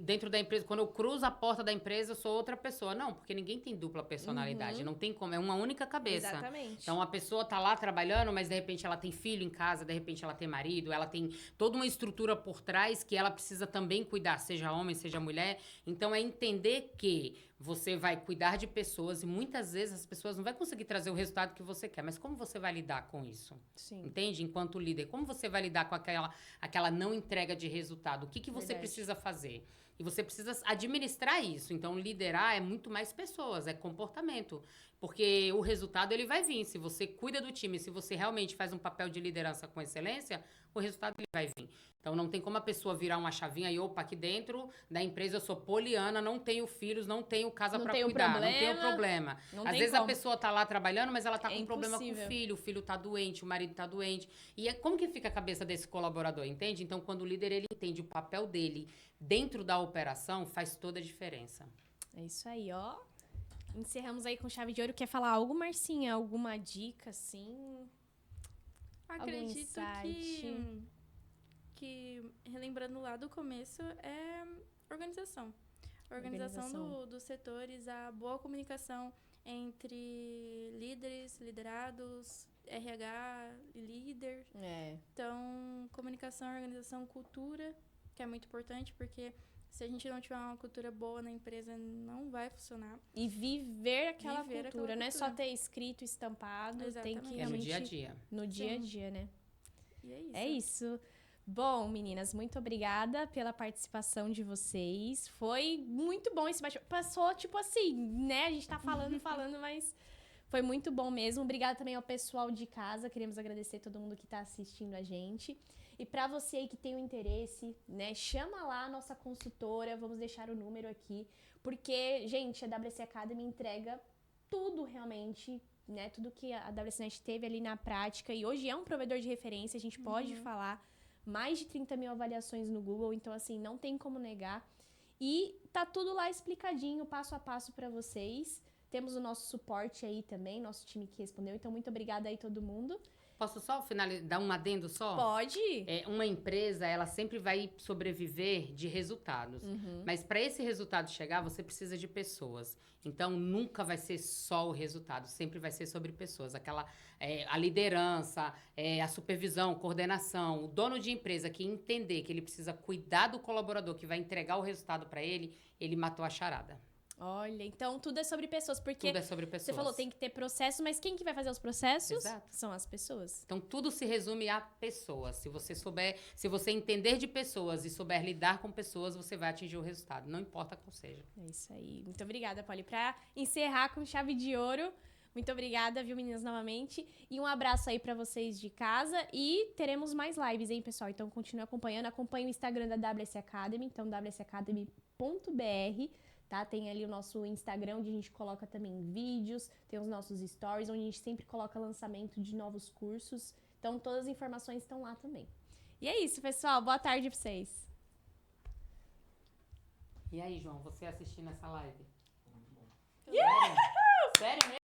dentro da empresa, quando eu cruzo a porta da empresa, eu sou outra pessoa. Não, porque ninguém tem dupla personalidade, não tem como, é uma única cabeça. Exatamente. Então, a pessoa tá lá trabalhando, mas de repente ela tem filho em casa, de repente ela tem marido, ela tem toda uma estrutura por trás que ela precisa também cuidar, seja homem, seja mulher. Então, é entender que você vai cuidar de pessoas e muitas vezes as pessoas não vão conseguir trazer o resultado que você quer. Mas como você vai lidar com isso? Sim. Entende? Enquanto líder, como você vai lidar com aquela não entrega de resultado? O que você precisa fazer? E você precisa administrar isso. Então, liderar é muito mais pessoas, é comportamento. Porque o resultado, ele vai vir. Se você cuida do time, se você realmente faz um papel de liderança com excelência, o resultado ele vai vir. Então, não tem como a pessoa virar uma chavinha e, opa, aqui dentro da empresa eu sou poliana, não tenho filhos, não tenho casa para cuidar, não tenho problema. Às vezes a pessoa tá lá trabalhando, mas ela tá com problema com o filho tá doente, o marido tá doente. E como que fica a cabeça desse colaborador, entende? Então, quando o líder, ele entende o papel dele dentro da operação, faz toda a diferença. É isso aí, ó. Encerramos aí com chave de ouro. Quer falar algo, Marcinha? Alguma dica, assim? Acredito que, relembrando lá do começo, é organização. Organização dos setores, a boa comunicação entre líderes, liderados, RH e líder. Então, comunicação, organização, cultura, que é muito importante, porque se a gente não tiver uma cultura boa na empresa, não vai funcionar. E viver aquela cultura, não é só ter escrito, estampado, tem que realmente... no dia a dia. No dia a dia, né? E é isso. É isso. Bom, meninas, muito obrigada pela participação de vocês. Foi muito bom esse bate-papo. Passou, tipo assim, né? A gente tá falando, mas foi muito bom mesmo. Obrigada também ao pessoal de casa. Queremos agradecer todo mundo que tá assistindo a gente. E para você aí que tem o interesse, né, chama lá a nossa consultora, vamos deixar o número aqui, porque, gente, a WC Academy entrega tudo realmente, né, tudo que a WCNet teve ali na prática, e hoje é um provedor de referência, a gente pode falar, mais de 30 mil avaliações no Google, então, assim, não tem como negar. E tá tudo lá explicadinho, passo a passo para vocês. Temos o nosso suporte aí também, nosso time que respondeu, então muito obrigada aí todo mundo. Posso só dar um adendo só? Pode. Uma empresa, ela sempre vai sobreviver de resultados. Mas para esse resultado chegar, você precisa de pessoas. Então, nunca vai ser só o resultado. Sempre vai ser sobre pessoas. A liderança, a supervisão, coordenação. O dono de empresa que entender que ele precisa cuidar do colaborador que vai entregar o resultado para ele matou a charada. Olha, então tudo é sobre pessoas, porque tudo é sobre pessoas. Você falou, tem que ter processo, mas quem que vai fazer os processos? Exato. São as pessoas. Então, tudo se resume a pessoas. Se você entender de pessoas e souber lidar com pessoas, você vai atingir o resultado, não importa qual seja. É isso aí. Muito obrigada, Polly. Pra encerrar com chave de ouro, muito obrigada, viu, meninas, novamente. E um abraço aí pra vocês de casa. E teremos mais lives, hein, pessoal? Então, continue acompanhando. Acompanhe o Instagram da WS Academy, então, wsacademy.br. Tá? Tem ali o nosso Instagram, onde a gente coloca também vídeos, tem os nossos stories, onde a gente sempre coloca lançamento de novos cursos. Então, todas as informações estão lá também. E é isso, pessoal. Boa tarde pra vocês. E aí, João, você assistindo essa live?